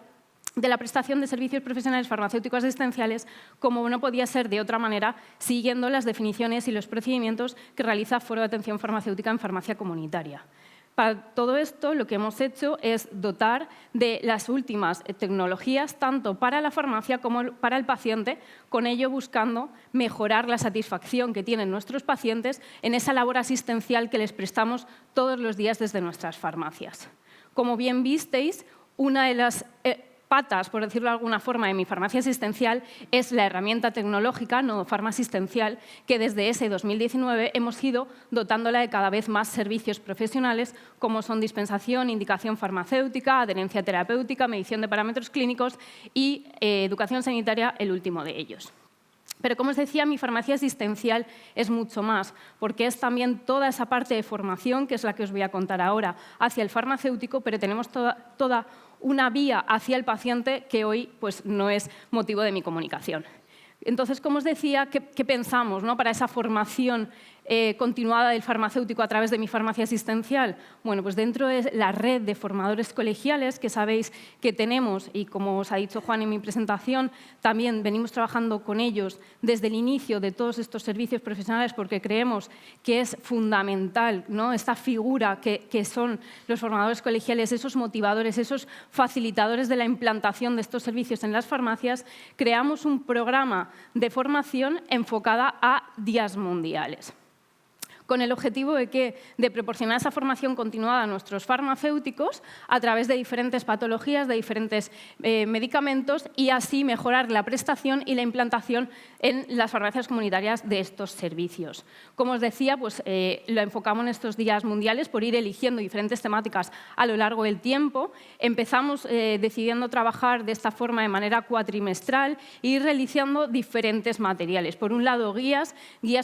de la prestación de servicios profesionales farmacéuticos asistenciales, como no podía ser de otra manera, siguiendo las definiciones y los procedimientos que realiza Foro de Atención Farmacéutica en Farmacia Comunitaria. Para todo esto, lo que hemos hecho es dotar de las últimas tecnologías, tanto para la farmacia como para el paciente, con ello buscando mejorar la satisfacción que tienen nuestros pacientes en esa labor asistencial que les prestamos todos los días desde nuestras farmacias. Como bien visteis, una de las patas, por decirlo de alguna forma, de Mi Farmacia Asistencial es la herramienta tecnológica Nueva Farmacia Asistencial, que desde ese 2019 hemos ido dotándola de cada vez más servicios profesionales, como son dispensación, indicación farmacéutica, adherencia terapéutica, medición de parámetros clínicos y educación sanitaria, el último de ellos. Pero, como os decía, Mi Farmacia Asistencial es mucho más, porque es también toda esa parte de formación, que es la que os voy a contar ahora, hacia el farmacéutico, pero tenemos toda una vía hacia el paciente que hoy pues, no es motivo de mi comunicación. Entonces, como os decía, ¿qué pensamos, ¿no? Para esa formación continuada del farmacéutico a través de Mi Farmacia Asistencial? Bueno, pues dentro de la red de formadores colegiales que sabéis que tenemos, y como os ha dicho Juan en mi presentación, también venimos trabajando con ellos desde el inicio de todos estos servicios profesionales, porque creemos que es fundamental, ¿no? Esta figura que son los formadores colegiales, esos motivadores, esos facilitadores de la implantación de estos servicios en las farmacias. Creamos un programa de formación enfocada a días mundiales, con el objetivo de proporcionar esa formación continuada a nuestros farmacéuticos a través de diferentes patologías, de diferentes medicamentos, y así mejorar la prestación y la implantación en las farmacias comunitarias de estos servicios. Como os decía, pues, lo enfocamos en estos días mundiales por ir eligiendo diferentes temáticas a lo largo del tiempo. Empezamos decidiendo trabajar de esta forma de manera cuatrimestral e ir realizando diferentes materiales. Por un lado, guías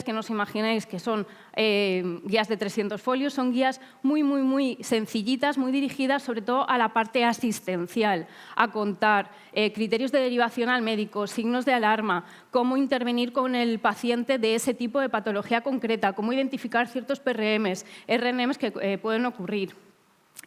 que no os imagináis que son guías de 300 folios, son guías muy sencillitas, muy dirigidas sobre todo a la parte asistencial, a contar criterios de derivación al médico, signos de alarma, cómo intervenir con el paciente de ese tipo de patología concreta, cómo identificar ciertos PRMs, RNMs que pueden ocurrir.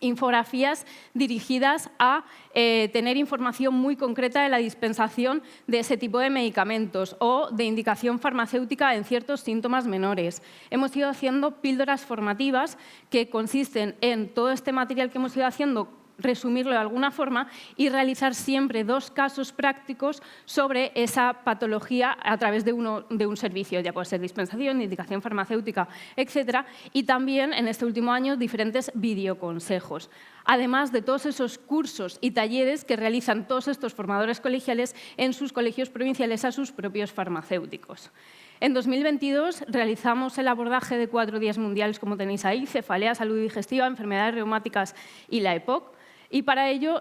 Infografías dirigidas a tener información muy concreta de la dispensación de ese tipo de medicamentos o de indicación farmacéutica en ciertos síntomas menores. Hemos ido haciendo píldoras formativas que consisten en todo este material que hemos ido haciendo, resumirlo de alguna forma y realizar siempre 2 casos prácticos sobre esa patología a través de un servicio, ya puede ser dispensación, indicación farmacéutica, etc. Y también, en este último año, diferentes videoconsejos. Además de todos esos cursos y talleres que realizan todos estos formadores colegiales en sus colegios provinciales a sus propios farmacéuticos. En 2022 realizamos el abordaje de 4 días mundiales, como tenéis ahí: cefalea, salud digestiva, enfermedades reumáticas y la EPOC. Y para ello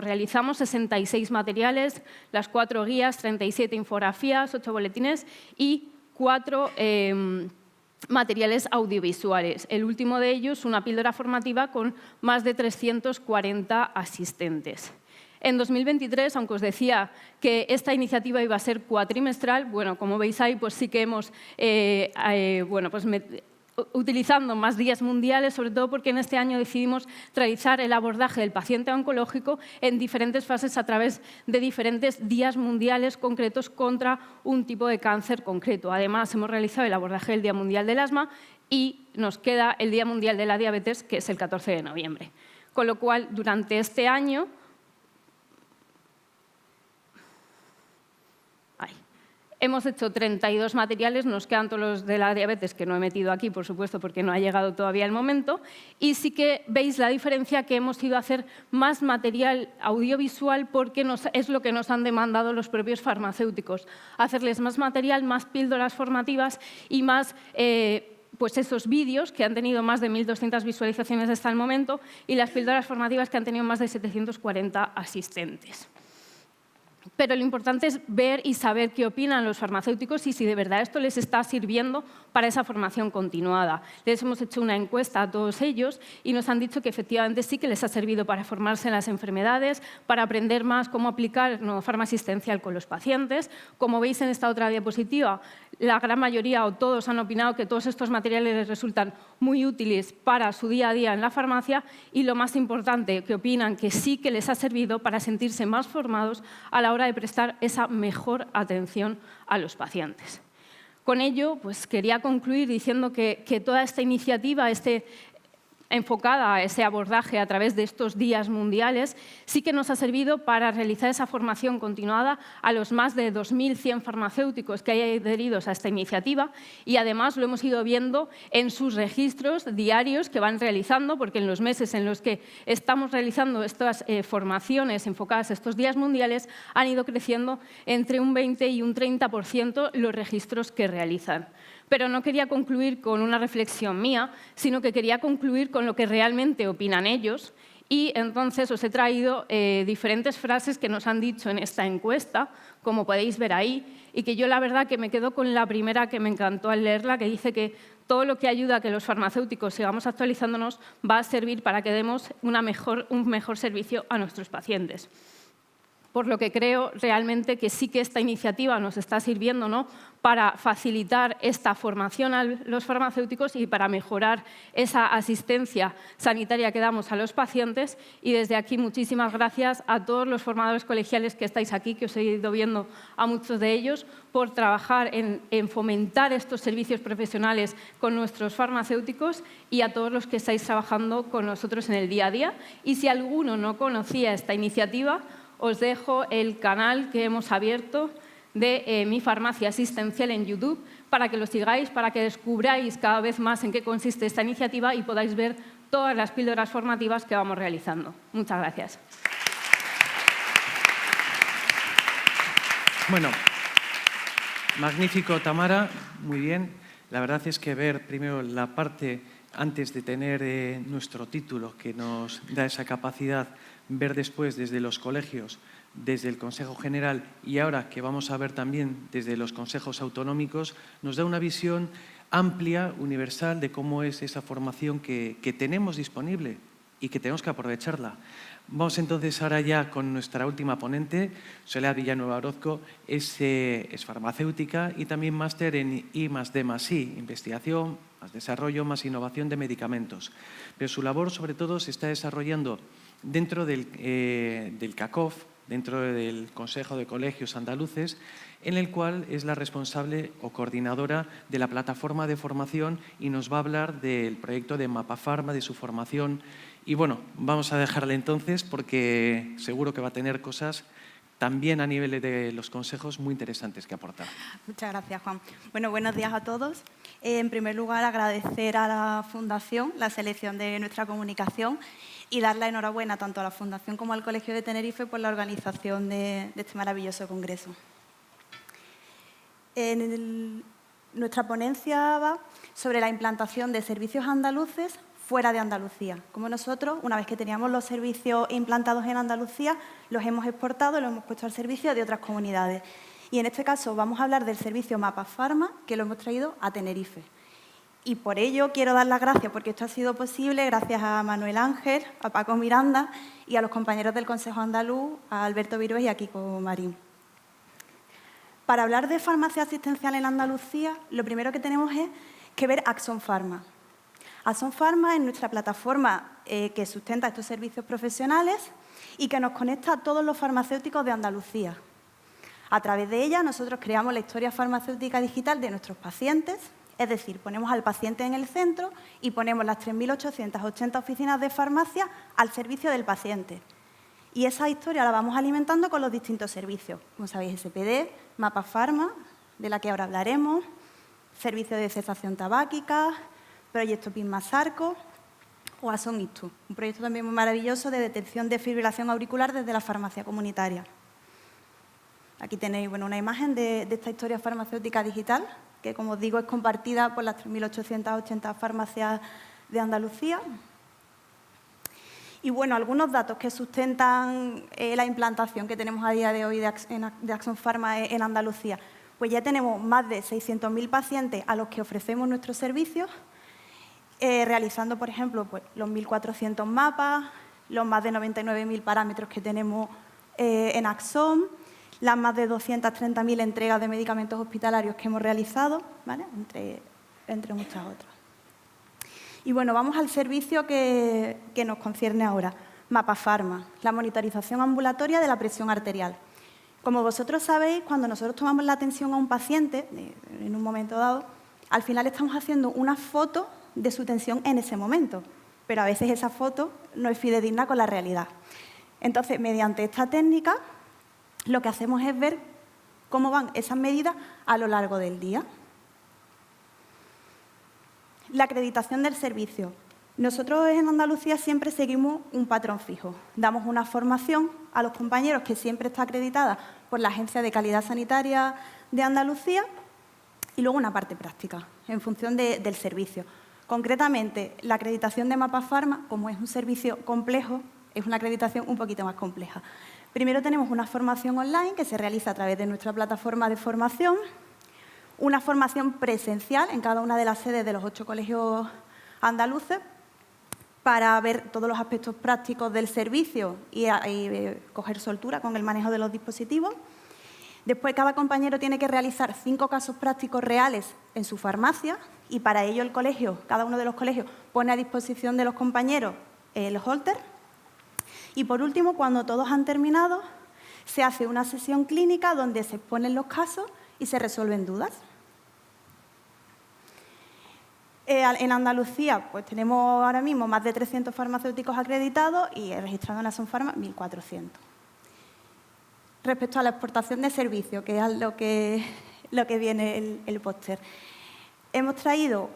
realizamos 66 materiales, las 4 guías, 37 infografías, 8 boletines y 4 materiales audiovisuales. El último de ellos, una píldora formativa con más de 340 asistentes. En 2023, aunque os decía que esta iniciativa iba a ser cuatrimestral, bueno, como veis ahí, pues sí que hemos utilizando más días mundiales, sobre todo porque en este año decidimos realizar el abordaje del paciente oncológico en diferentes fases a través de diferentes días mundiales concretos contra un tipo de cáncer concreto. Además, hemos realizado el abordaje del Día Mundial del Asma y nos queda el Día Mundial de la Diabetes, que es el 14 de noviembre. Con lo cual, durante este año hemos hecho 32 materiales, nos quedan todos los de la diabetes que no he metido aquí, por supuesto, porque no ha llegado todavía el momento. Y sí que veis la diferencia que hemos ido a hacer más material audiovisual porque es lo que nos han demandado los propios farmacéuticos. Hacerles más material, más píldoras formativas y más pues esos vídeos que han tenido más de 1.200 visualizaciones hasta el momento y las píldoras formativas que han tenido más de 740 asistentes. Pero lo importante es ver y saber qué opinan los farmacéuticos y si de verdad esto les está sirviendo para esa formación continuada. Les hemos hecho una encuesta a todos ellos y nos han dicho que efectivamente sí que les ha servido para formarse en las enfermedades, para aprender más cómo aplicar farmacoasistencial con los pacientes. Como veis en esta otra diapositiva, la gran mayoría o todos han opinado que todos estos materiales les resultan muy útiles para su día a día en la farmacia y lo más importante, que opinan que sí que les ha servido para sentirse más formados a la hora de prestar esa mejor atención a los pacientes. Con ello, pues quería concluir diciendo que toda esta iniciativa, enfocada a ese abordaje a través de estos días mundiales, sí que nos ha servido para realizar esa formación continuada a los más de 2.100 farmacéuticos que hay adheridos a esta iniciativa y además lo hemos ido viendo en sus registros diarios que van realizando, porque en los meses en los que estamos realizando estas formaciones enfocadas a estos días mundiales han ido creciendo entre un 20 y un 30% los registros que realizan. Pero no quería concluir con una reflexión mía, sino que quería concluir con lo que realmente opinan ellos. Y entonces os he traído diferentes frases que nos han dicho en esta encuesta, como podéis ver ahí, y que yo la verdad que me quedo con la primera que me encantó al leerla, que dice que todo lo que ayuda a que los farmacéuticos sigamos actualizándonos va a servir para que demos un mejor servicio a nuestros pacientes. Por lo que creo realmente que sí que esta iniciativa nos está sirviendo, ¿no?, para facilitar esta formación a los farmacéuticos y para mejorar esa asistencia sanitaria que damos a los pacientes. Y desde aquí muchísimas gracias a todos los formadores colegiales que estáis aquí, que os he ido viendo a muchos de ellos, por trabajar en fomentar estos servicios profesionales con nuestros farmacéuticos y a todos los que estáis trabajando con nosotros en el día a día. Y si alguno no conocía esta iniciativa, os dejo el canal que hemos abierto de Mi Farmacia Asistencial en YouTube para que lo sigáis, para que descubráis cada vez más en qué consiste esta iniciativa y podáis ver todas las píldoras formativas que vamos realizando. Muchas gracias. Bueno, magnífico, Tamara, muy bien. La verdad es que ver primero la parte, antes de tener nuestro título, que nos da esa capacidad, ver después desde los colegios, desde el Consejo General y ahora que vamos a ver también desde los consejos autonómicos, nos da una visión amplia, universal, de cómo es esa formación que tenemos disponible y que tenemos que aprovecharla. Vamos entonces ahora ya con nuestra última ponente, Soledad Villanueva Orozco, es farmacéutica y también máster en I+D+I, investigación, más desarrollo, más innovación de medicamentos. Pero su labor sobre todo se está desarrollando dentro del CACOF, dentro del Consejo de Colegios Andaluces, en el cual es la responsable o coordinadora de la plataforma de formación y nos va a hablar del proyecto de Mapafarma, de su formación. Y bueno, vamos a dejarle entonces porque seguro que va a tener cosas también a nivel de los consejos muy interesantes que aportar. Muchas gracias, Juan. Bueno, buenos días a todos. En primer lugar, agradecer a la Fundación la selección de nuestra comunicación y dar la enhorabuena tanto a la Fundación como al Colegio de Tenerife por la organización de este maravilloso congreso. Nuestra ponencia va sobre la implantación de servicios andaluces fuera de Andalucía. Como nosotros, una vez que teníamos los servicios implantados en Andalucía, los hemos exportado y los hemos puesto al servicio de otras comunidades. Y en este caso vamos a hablar del servicio Mapafarma, que lo hemos traído a Tenerife. Y por ello quiero dar las gracias, porque esto ha sido posible gracias a Manuel Ángel, a Paco Miranda y a los compañeros del Consejo Andaluz, a Alberto Virués y a Kiko Marín. Para hablar de farmacia asistencial en Andalucía, lo primero que tenemos es que ver Axon Pharma. Axon Pharma es nuestra plataforma que sustenta estos servicios profesionales y que nos conecta a todos los farmacéuticos de Andalucía. A través de ella, nosotros creamos la historia farmacéutica digital de nuestros pacientes, es decir, ponemos al paciente en el centro y ponemos las 3.880 oficinas de farmacia al servicio del paciente. Y esa historia la vamos alimentando con los distintos servicios. Como sabéis, SPD, Mapa Pharma, de la que ahora hablaremos, servicio de cesación tabáquica, proyecto PIN+ARCO o ASON-ISTU, un proyecto también muy maravilloso de detección de fibrilación auricular desde la farmacia comunitaria. Aquí tenéis una imagen de esta historia farmacéutica digital, que, como os digo, es compartida por las 3.880 farmacias de Andalucía. Y, algunos datos que sustentan la implantación que tenemos a día de hoy de Axon Pharma en Andalucía. Pues ya tenemos más de 600.000 pacientes a los que ofrecemos nuestros servicios, realizando, por ejemplo, los 1.400 mapas, los más de 99.000 parámetros que tenemos en Axon, las más de 230.000 entregas de medicamentos hospitalarios que hemos realizado, ¿vale? entre muchas otras. Y vamos al servicio que nos concierne ahora, Mapa Pharma, la monitorización ambulatoria de la presión arterial. Como vosotros sabéis, cuando nosotros tomamos la atención a un paciente, en un momento dado, al final estamos haciendo una foto de su tensión en ese momento, pero a veces esa foto no es fidedigna con la realidad. Entonces, mediante esta técnica, lo que hacemos es ver cómo van esas medidas a lo largo del día. La acreditación del servicio. Nosotros en Andalucía siempre seguimos un patrón fijo. Damos una formación a los compañeros que siempre está acreditada por la Agencia de Calidad Sanitaria de Andalucía y luego una parte práctica en función del servicio. Concretamente, la acreditación de Mapa Pharma, como es un servicio complejo, es una acreditación un poquito más compleja. Primero tenemos una formación online que se realiza a través de nuestra plataforma de formación, una formación presencial en cada una de las sedes de los 8 colegios andaluces para ver todos los aspectos prácticos del servicio y coger soltura con el manejo de los dispositivos. Después, cada compañero tiene que realizar 5 casos prácticos reales en su farmacia y para ello el colegio, cada uno de los colegios, pone a disposición de los compañeros el holter. Y por último, cuando todos han terminado, se hace una sesión clínica donde se exponen los casos y se resuelven dudas. En Andalucía tenemos ahora mismo más de 300 farmacéuticos acreditados y registrados en Axon Pharma 1.400. Respecto a la exportación de servicios, que es lo que viene el póster, hemos traído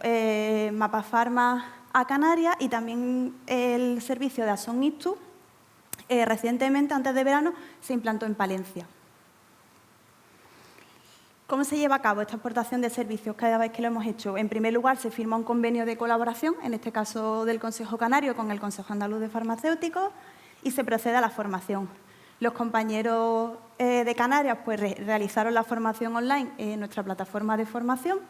Mapa Pharma a Canarias y también el servicio de ASON-ISTU. Recientemente, antes de verano, se implantó en Palencia. ¿Cómo se lleva a cabo esta exportación de servicios cada vez que lo hemos hecho? En primer lugar, se firma un convenio de colaboración, en este caso del Consejo Canario con el Consejo Andaluz de Farmacéuticos, y se procede a la formación. Los compañeros de Canarias realizaron la formación online en nuestra plataforma de formación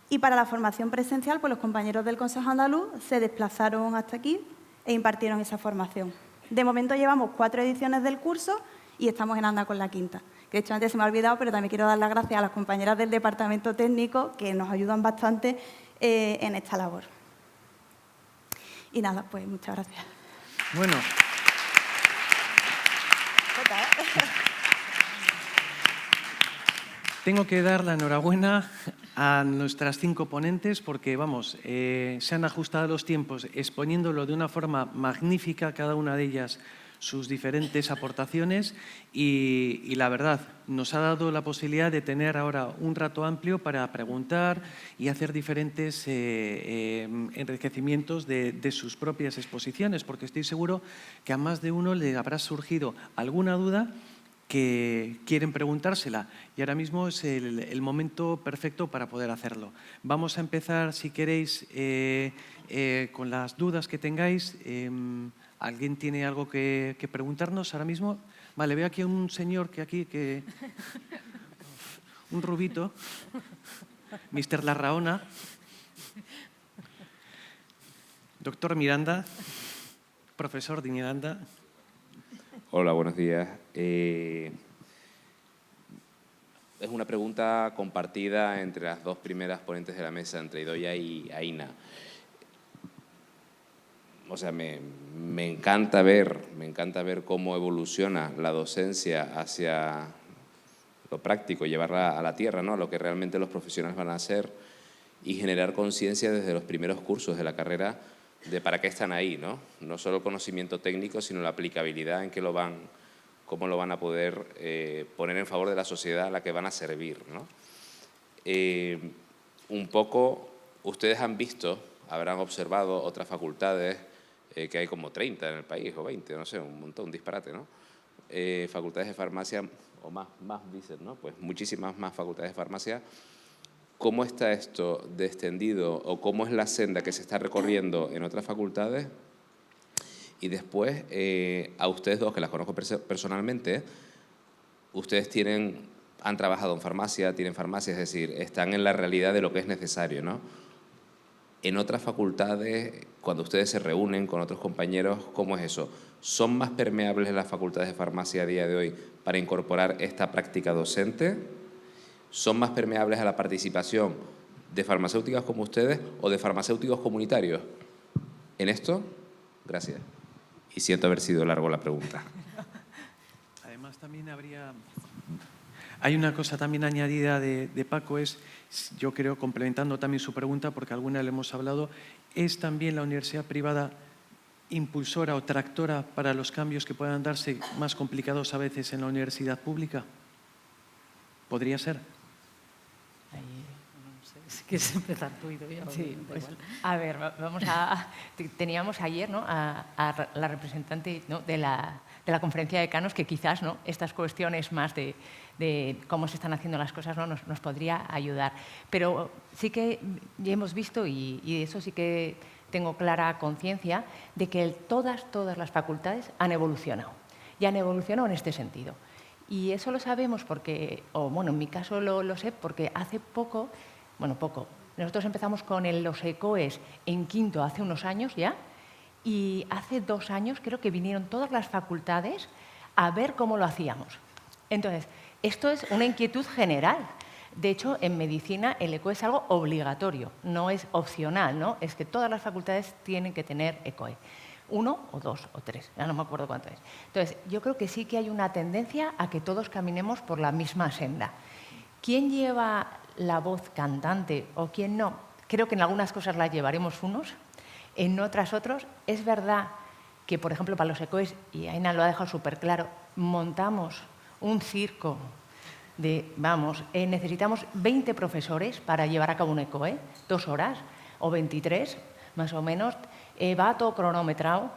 y para la formación presencial, los compañeros del Consejo Andaluz se desplazaron hasta aquí e impartieron esa formación. De momento llevamos 4 ediciones del curso y estamos en anda con la 5ª. Que de hecho antes se me ha olvidado, pero también quiero dar las gracias a las compañeras del departamento técnico que nos ayudan bastante en esta labor. Y nada, pues muchas gracias. Bueno. Tengo que dar la enhorabuena a nuestras 5 ponentes porque, se han ajustado los tiempos exponiéndolo de una forma magnífica, cada una de ellas sus diferentes aportaciones y la verdad, nos ha dado la posibilidad de tener ahora un rato amplio para preguntar y hacer diferentes enriquecimientos de sus propias exposiciones, porque estoy seguro que a más de uno le habrá surgido alguna duda que quieren preguntársela y ahora mismo es el momento perfecto para poder hacerlo. Vamos a empezar, si queréis, con las dudas que tengáis. ¿Alguien tiene algo que preguntarnos ahora mismo? Vale, veo aquí a un señor un rubito, Mr. Larraona, doctor Miranda, profesor de Miranda. Hola, buenos días. es una pregunta compartida entre las dos primeras ponentes de la mesa, entre Idoia y Aina. O sea, me encanta ver cómo evoluciona la docencia hacia lo práctico, llevarla a la tierra, ¿no? A lo que realmente los profesionales van a hacer y generar conciencia desde los primeros cursos de la carrera de para qué están ahí, ¿no? No solo el conocimiento técnico, sino la aplicabilidad en cómo lo van a poder poner en favor de la sociedad a la que van a servir, ¿no? Un poco, ustedes han visto, habrán observado otras facultades, que hay como 30 en el país, o 20, no sé, un montón, un disparate, ¿no? Facultades de farmacia, o más dicen, ¿no? Pues muchísimas más facultades de farmacia. ¿Cómo está esto de extendido o cómo es la senda que se está recorriendo en otras facultades? Y después, a ustedes dos, que las conozco personalmente, ustedes han trabajado en farmacia, tienen farmacia, es decir, están en la realidad de lo que es necesario, ¿no? En otras facultades, cuando ustedes se reúnen con otros compañeros, ¿cómo es eso? ¿Son más permeables las facultades de farmacia a día de hoy para incorporar esta práctica docente? ¿Son más permeables a la participación de farmacéuticas como ustedes o de farmacéuticos comunitarios? En esto, gracias. Y siento haber sido largo la pregunta. Además, también hay una cosa también añadida de Paco, yo creo, complementando también su pregunta, porque alguna le hemos hablado, ¿es también la universidad privada impulsora o tractora para los cambios que puedan darse más complicados a veces en la universidad pública? ¿Podría ser? No sé, si quieres empezar tú, Idoia. Sí, pues, a ver, teníamos ayer, ¿no?, a la representante, ¿no?, de la conferencia de decanos, que quizás, ¿no?, estas cuestiones más de cómo se están haciendo las cosas, ¿no?, nos podría ayudar. Pero sí que ya hemos visto, y eso sí que tengo clara conciencia, de que todas las facultades han evolucionado. Y han evolucionado en este sentido. Y eso lo sabemos porque, en mi caso lo sé porque hace poco, nosotros empezamos con los ECOES en quinto hace unos años ya, y hace 2 años creo que vinieron todas las facultades a ver cómo lo hacíamos. Entonces, esto es una inquietud general. De hecho, en medicina el ECOE es algo obligatorio, no es opcional, ¿no? Es que todas las facultades tienen que tener ECOE. 1 o 2 o 3, ya no me acuerdo cuánto es. Entonces, yo creo que sí que hay una tendencia a que todos caminemos por la misma senda. ¿Quién lleva la voz cantante o quién no? Creo que en algunas cosas la llevaremos unos, en otras otros. Es verdad que, por ejemplo, para los ECOES, y Aina lo ha dejado súper claro, montamos un circo necesitamos 20 profesores para llevar a cabo un ECOE, 2 horas o 23, más o menos. Va todo cronometrado,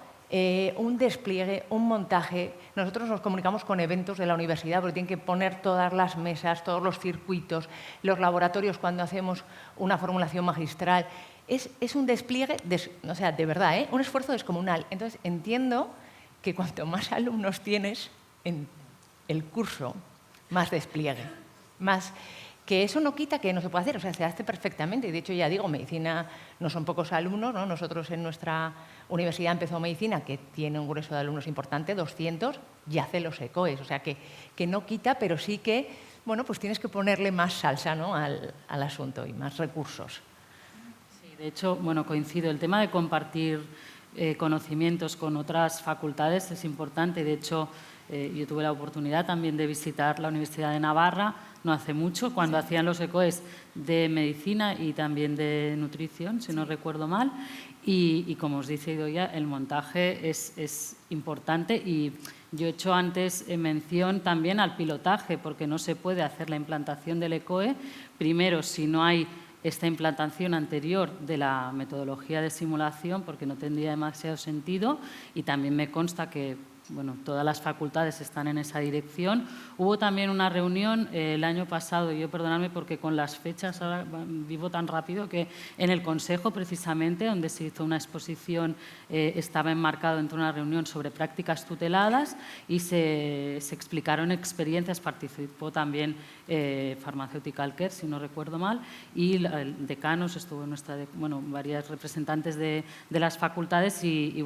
un despliegue, un montaje. Nosotros nos comunicamos con eventos de la universidad porque tienen que poner todas las mesas, todos los circuitos, los laboratorios cuando hacemos una formulación magistral. Es un despliegue, de verdad, un esfuerzo descomunal. Entonces, entiendo que cuanto más alumnos tienes en el curso, más despliegue, más... Que eso no quita que no se pueda hacer, o sea, se hace perfectamente. De hecho, ya digo, medicina no son pocos alumnos, ¿no? Nosotros en nuestra universidad empezó medicina, que tiene un grueso de alumnos importante, 200, y hace los ECOES. O sea, que no quita, pero sí que, pues tienes que ponerle más salsa, ¿no?, al asunto y más recursos. Sí, de hecho, coincido. El tema de compartir conocimientos con otras facultades es importante. De hecho, yo tuve la oportunidad también de visitar la Universidad de Navarra no hace mucho, cuando hacían los ECOES de medicina y también de nutrición, si no recuerdo mal. Y como os dice Idoia, el montaje es importante. Y yo he hecho antes mención también al pilotaje, porque no se puede hacer la implantación del ECOE, primero, si no hay esta implantación anterior de la metodología de simulación, porque no tendría demasiado sentido, y también me consta que todas las facultades están en esa dirección. Hubo también una reunión el año pasado, yo perdonadme porque con las fechas ahora vivo tan rápido, que en el Consejo precisamente, donde se hizo una exposición, estaba enmarcado dentro de una reunión sobre prácticas tuteladas y se explicaron experiencias. Participó también Pharmaceutical Care, si no recuerdo mal, y el decanos, estuvo varias representantes de las facultades y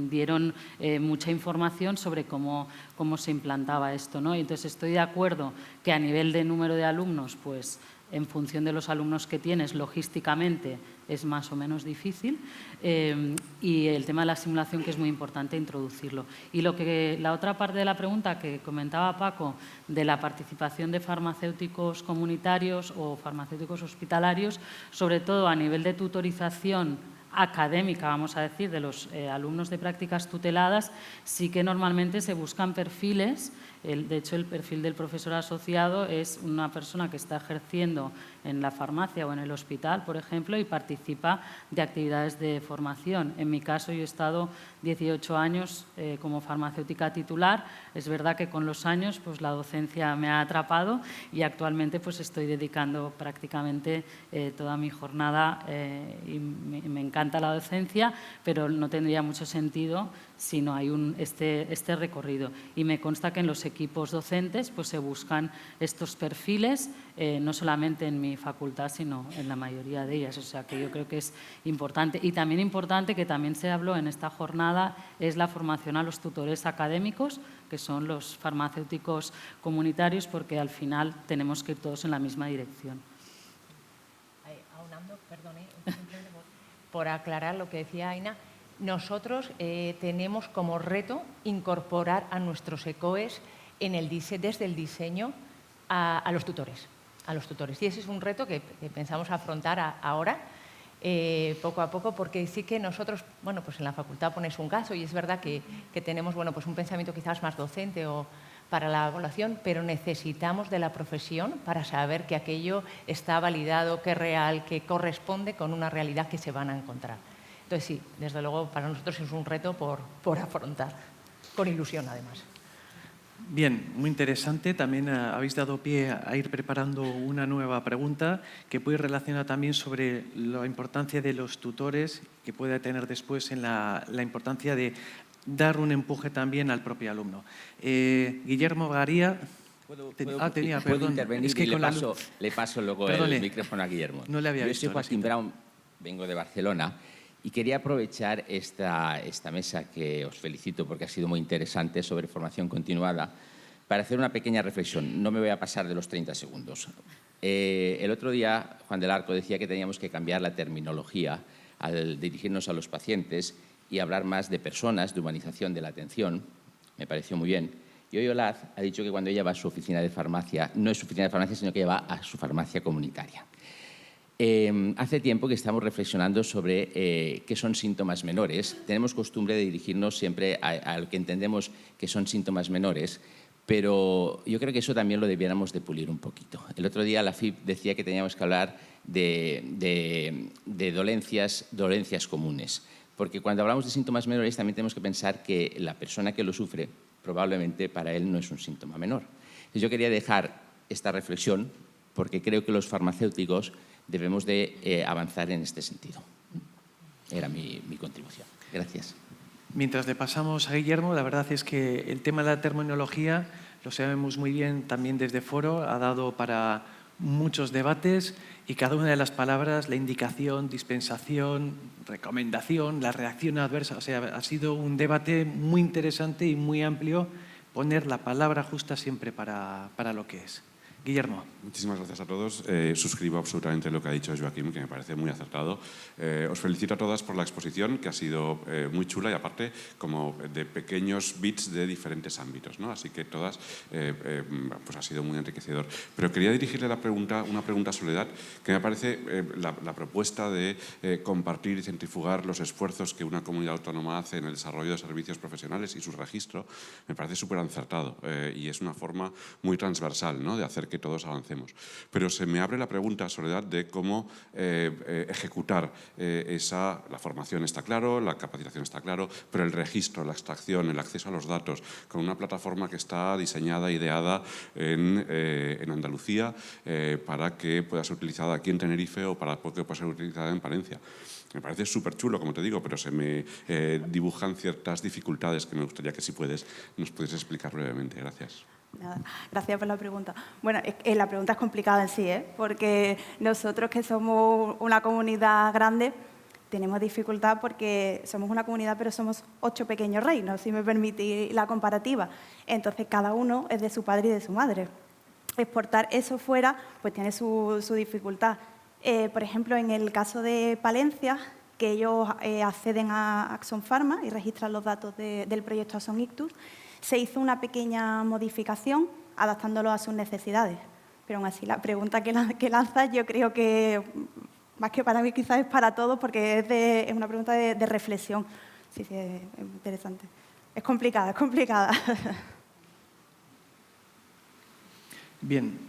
dieron mucha información información sobre cómo se implantaba esto, ¿no? Y entonces estoy de acuerdo que a nivel de número de alumnos, pues en función de los alumnos que tienes, logísticamente es más o menos difícil, y el tema de la simulación, que es muy importante introducirlo. Y la otra parte de la pregunta que comentaba Paco, de la participación de farmacéuticos comunitarios o farmacéuticos hospitalarios, sobre todo a nivel de tutorización académica, vamos a decir, de los alumnos de prácticas tuteladas, sí que normalmente se buscan perfiles. De hecho, el perfil del profesor asociado es una persona que está ejerciendo en la farmacia o en el hospital, por ejemplo, y participa de actividades de formación. En mi caso, yo he estado 18 años como farmacéutica titular. Es verdad que con los años pues, la docencia me ha atrapado y actualmente pues, estoy dedicando prácticamente toda mi jornada y me encanta la docencia, pero no tendría mucho sentido si no hay este recorrido. Y me consta que en los equipos docentes pues, se buscan estos perfiles, no solamente en mi facultad, sino en la mayoría de ellas. O sea, que yo creo que es importante. Y también importante, que también se habló en esta jornada, es la formación a los tutores académicos, que son los farmacéuticos comunitarios, porque al final tenemos que ir todos en la misma dirección. Aunando, perdone, por aclarar lo que decía Aina, nosotros tenemos como reto incorporar a nuestros ECOES desde el diseño a los tutores. Y ese es un reto que pensamos afrontar ahora, poco a poco, porque sí que nosotros, bueno, pues en la facultad pones un caso y es verdad que tenemos, bueno, pues un pensamiento quizás más docente o para la evaluación, pero necesitamos de la profesión para saber que aquello está validado, que es real, que corresponde con una realidad que se van a encontrar. Entonces, sí, desde luego para nosotros es un reto por afrontar, con ilusión además. Bien, muy interesante. También habéis dado pie a ir preparando una nueva pregunta que puede relacionar también sobre la importancia de los tutores, que puede tener después en la importancia de dar un empuje también al propio alumno. Guillermo Garía. ¿Puedo Perdón, intervenir? es que y le paso luego el micrófono a Guillermo. No le había Yo visto. soy Joaquín Brown, vengo de Barcelona y quería aprovechar esta mesa, que os felicito porque ha sido muy interesante, sobre formación continuada, para hacer una pequeña reflexión. No me voy a pasar de los 30 segundos. El otro día Juan del Arco decía que teníamos que cambiar la terminología al dirigirnos a los pacientes y hablar más de personas, de humanización de la atención. Me pareció muy bien. Y hoy Olaz ha dicho que cuando ella va a su oficina de farmacia, no es su oficina de farmacia, sino que va a su farmacia comunitaria. Hace tiempo que estamos reflexionando sobre qué son síntomas menores. Tenemos costumbre de dirigirnos siempre a lo que entendemos que son síntomas menores, pero yo creo que eso también lo debiéramos de pulir un poquito. El otro día la FIP decía que teníamos que hablar de dolencias comunes, porque cuando hablamos de síntomas menores también tenemos que pensar que la persona que lo sufre probablemente para él no es un síntoma menor. Entonces yo quería dejar esta reflexión porque creo que los farmacéuticos debemos de avanzar en este sentido. Era mi contribución. Gracias. Mientras le pasamos a Guillermo, la verdad es que el tema de la terminología, lo sabemos muy bien también desde Foro, ha dado para muchos debates y cada una de las palabras, la indicación, dispensación, recomendación, la reacción adversa, o sea, ha sido un debate muy interesante y muy amplio poner la palabra justa siempre para lo que es. Guillermo. Muchísimas gracias a todos. Suscribo absolutamente lo que ha dicho Joaquín, que me parece muy acertado. Os felicito a todas por la exposición, que ha sido muy chula y aparte como de pequeños bits de diferentes ámbitos, ¿no? Así que todas pues ha sido muy enriquecedor. Pero quería dirigirle una pregunta a Soledad, que me parece la propuesta de compartir y centrifugar los esfuerzos que una comunidad autónoma hace en el desarrollo de servicios profesionales y su registro, me parece súper acertado y es una forma muy transversal, ¿no?, de hacer que todos avancemos. Pero se me abre la pregunta, Soledad, de cómo ejecutar la formación está claro, la capacitación está claro, pero el registro, la extracción, el acceso a los datos, con una plataforma que está diseñada, ideada en Andalucía para que pueda ser utilizada aquí en Tenerife o para que pueda ser utilizada en Palencia. Me parece súper chulo, como te digo, pero se me dibujan ciertas dificultades que me gustaría que, si puedes, nos pudieras explicar brevemente. Gracias. Nada, gracias por la pregunta. Bueno, la pregunta es complicada en sí, porque nosotros que somos una comunidad grande, tenemos dificultad porque somos una comunidad, pero somos 8 pequeños reinos, si me permitís la comparativa. Entonces, cada uno es de su padre y de su madre. Exportar eso fuera pues tiene su dificultad. Por ejemplo, en el caso de Palencia, que ellos acceden a Axon Pharma y registran los datos del proyecto Axon Ictus, se hizo una pequeña modificación adaptándolo a sus necesidades. Pero aún así, la pregunta que lanzas yo creo que, más que para mí, quizás es para todos, porque es una pregunta de reflexión. Sí, es interesante. Es complicada, es complicada. Bien,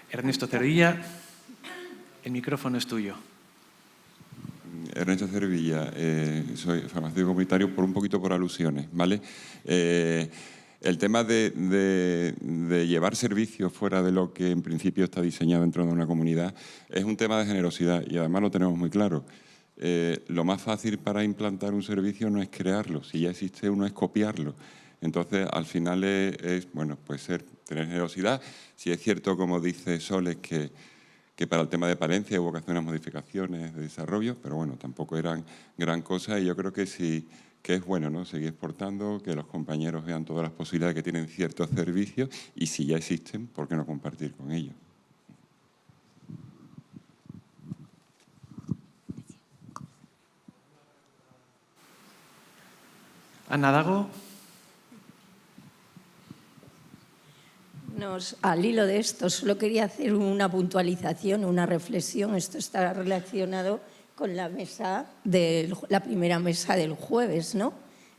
Ernesto Cervilla, el micrófono es tuyo. Ernesto Cervilla, soy farmacéutico comunitario un poquito por alusiones, ¿vale? El tema de llevar servicios fuera de lo que en principio está diseñado dentro de una comunidad es un tema de generosidad y además lo tenemos muy claro. Lo más fácil para implantar un servicio no es crearlo, si ya existe uno es copiarlo. Entonces, al final bueno, pues tener generosidad. Si es cierto, como dice Soles, que para el tema de Palencia hubo que hacer unas modificaciones de desarrollo, pero bueno, tampoco eran gran cosa y yo creo que sí, que es bueno, ¿no? Seguir exportando, que los compañeros vean todas las posibilidades que tienen ciertos servicios y si ya existen, ¿por qué no compartir con ellos? Ana Dago. Al hilo de esto, solo quería hacer una puntualización, una reflexión. Esto está relacionado con la primera mesa del jueves, ¿no?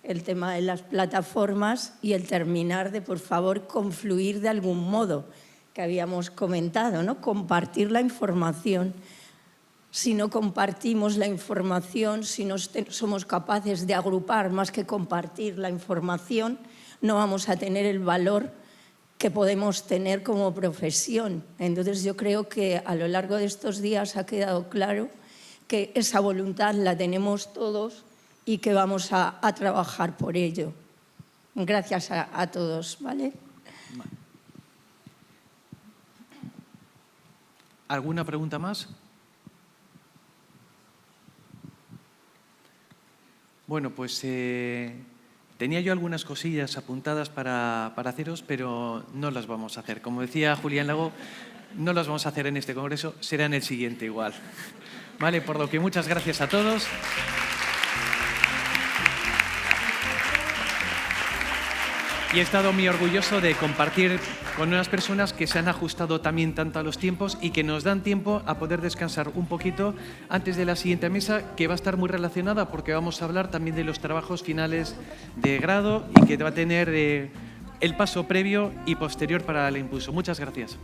El tema de las plataformas y el terminar de, por favor, confluir de algún modo, que habíamos comentado, ¿no? Compartir la información. Si no compartimos la información, si no somos capaces de agrupar más que compartir la información, no vamos a tener el valor que podemos tener como profesión. Entonces, yo creo que a lo largo de estos días ha quedado claro que esa voluntad la tenemos todos y que vamos a trabajar por ello. Gracias a todos, ¿vale? ¿Alguna pregunta más? Bueno, pues tenía yo algunas cosillas apuntadas para haceros, pero no las vamos a hacer. Como decía Julián Lago, no las vamos a hacer en este congreso, será en el siguiente igual. Vale, por lo que muchas gracias a todos. Y he estado muy orgulloso de compartir con unas personas que se han ajustado también tanto a los tiempos y que nos dan tiempo a poder descansar un poquito antes de la siguiente mesa, que va a estar muy relacionada porque vamos a hablar también de los trabajos finales de grado y que va a tener el paso previo y posterior para el impulso. Muchas gracias.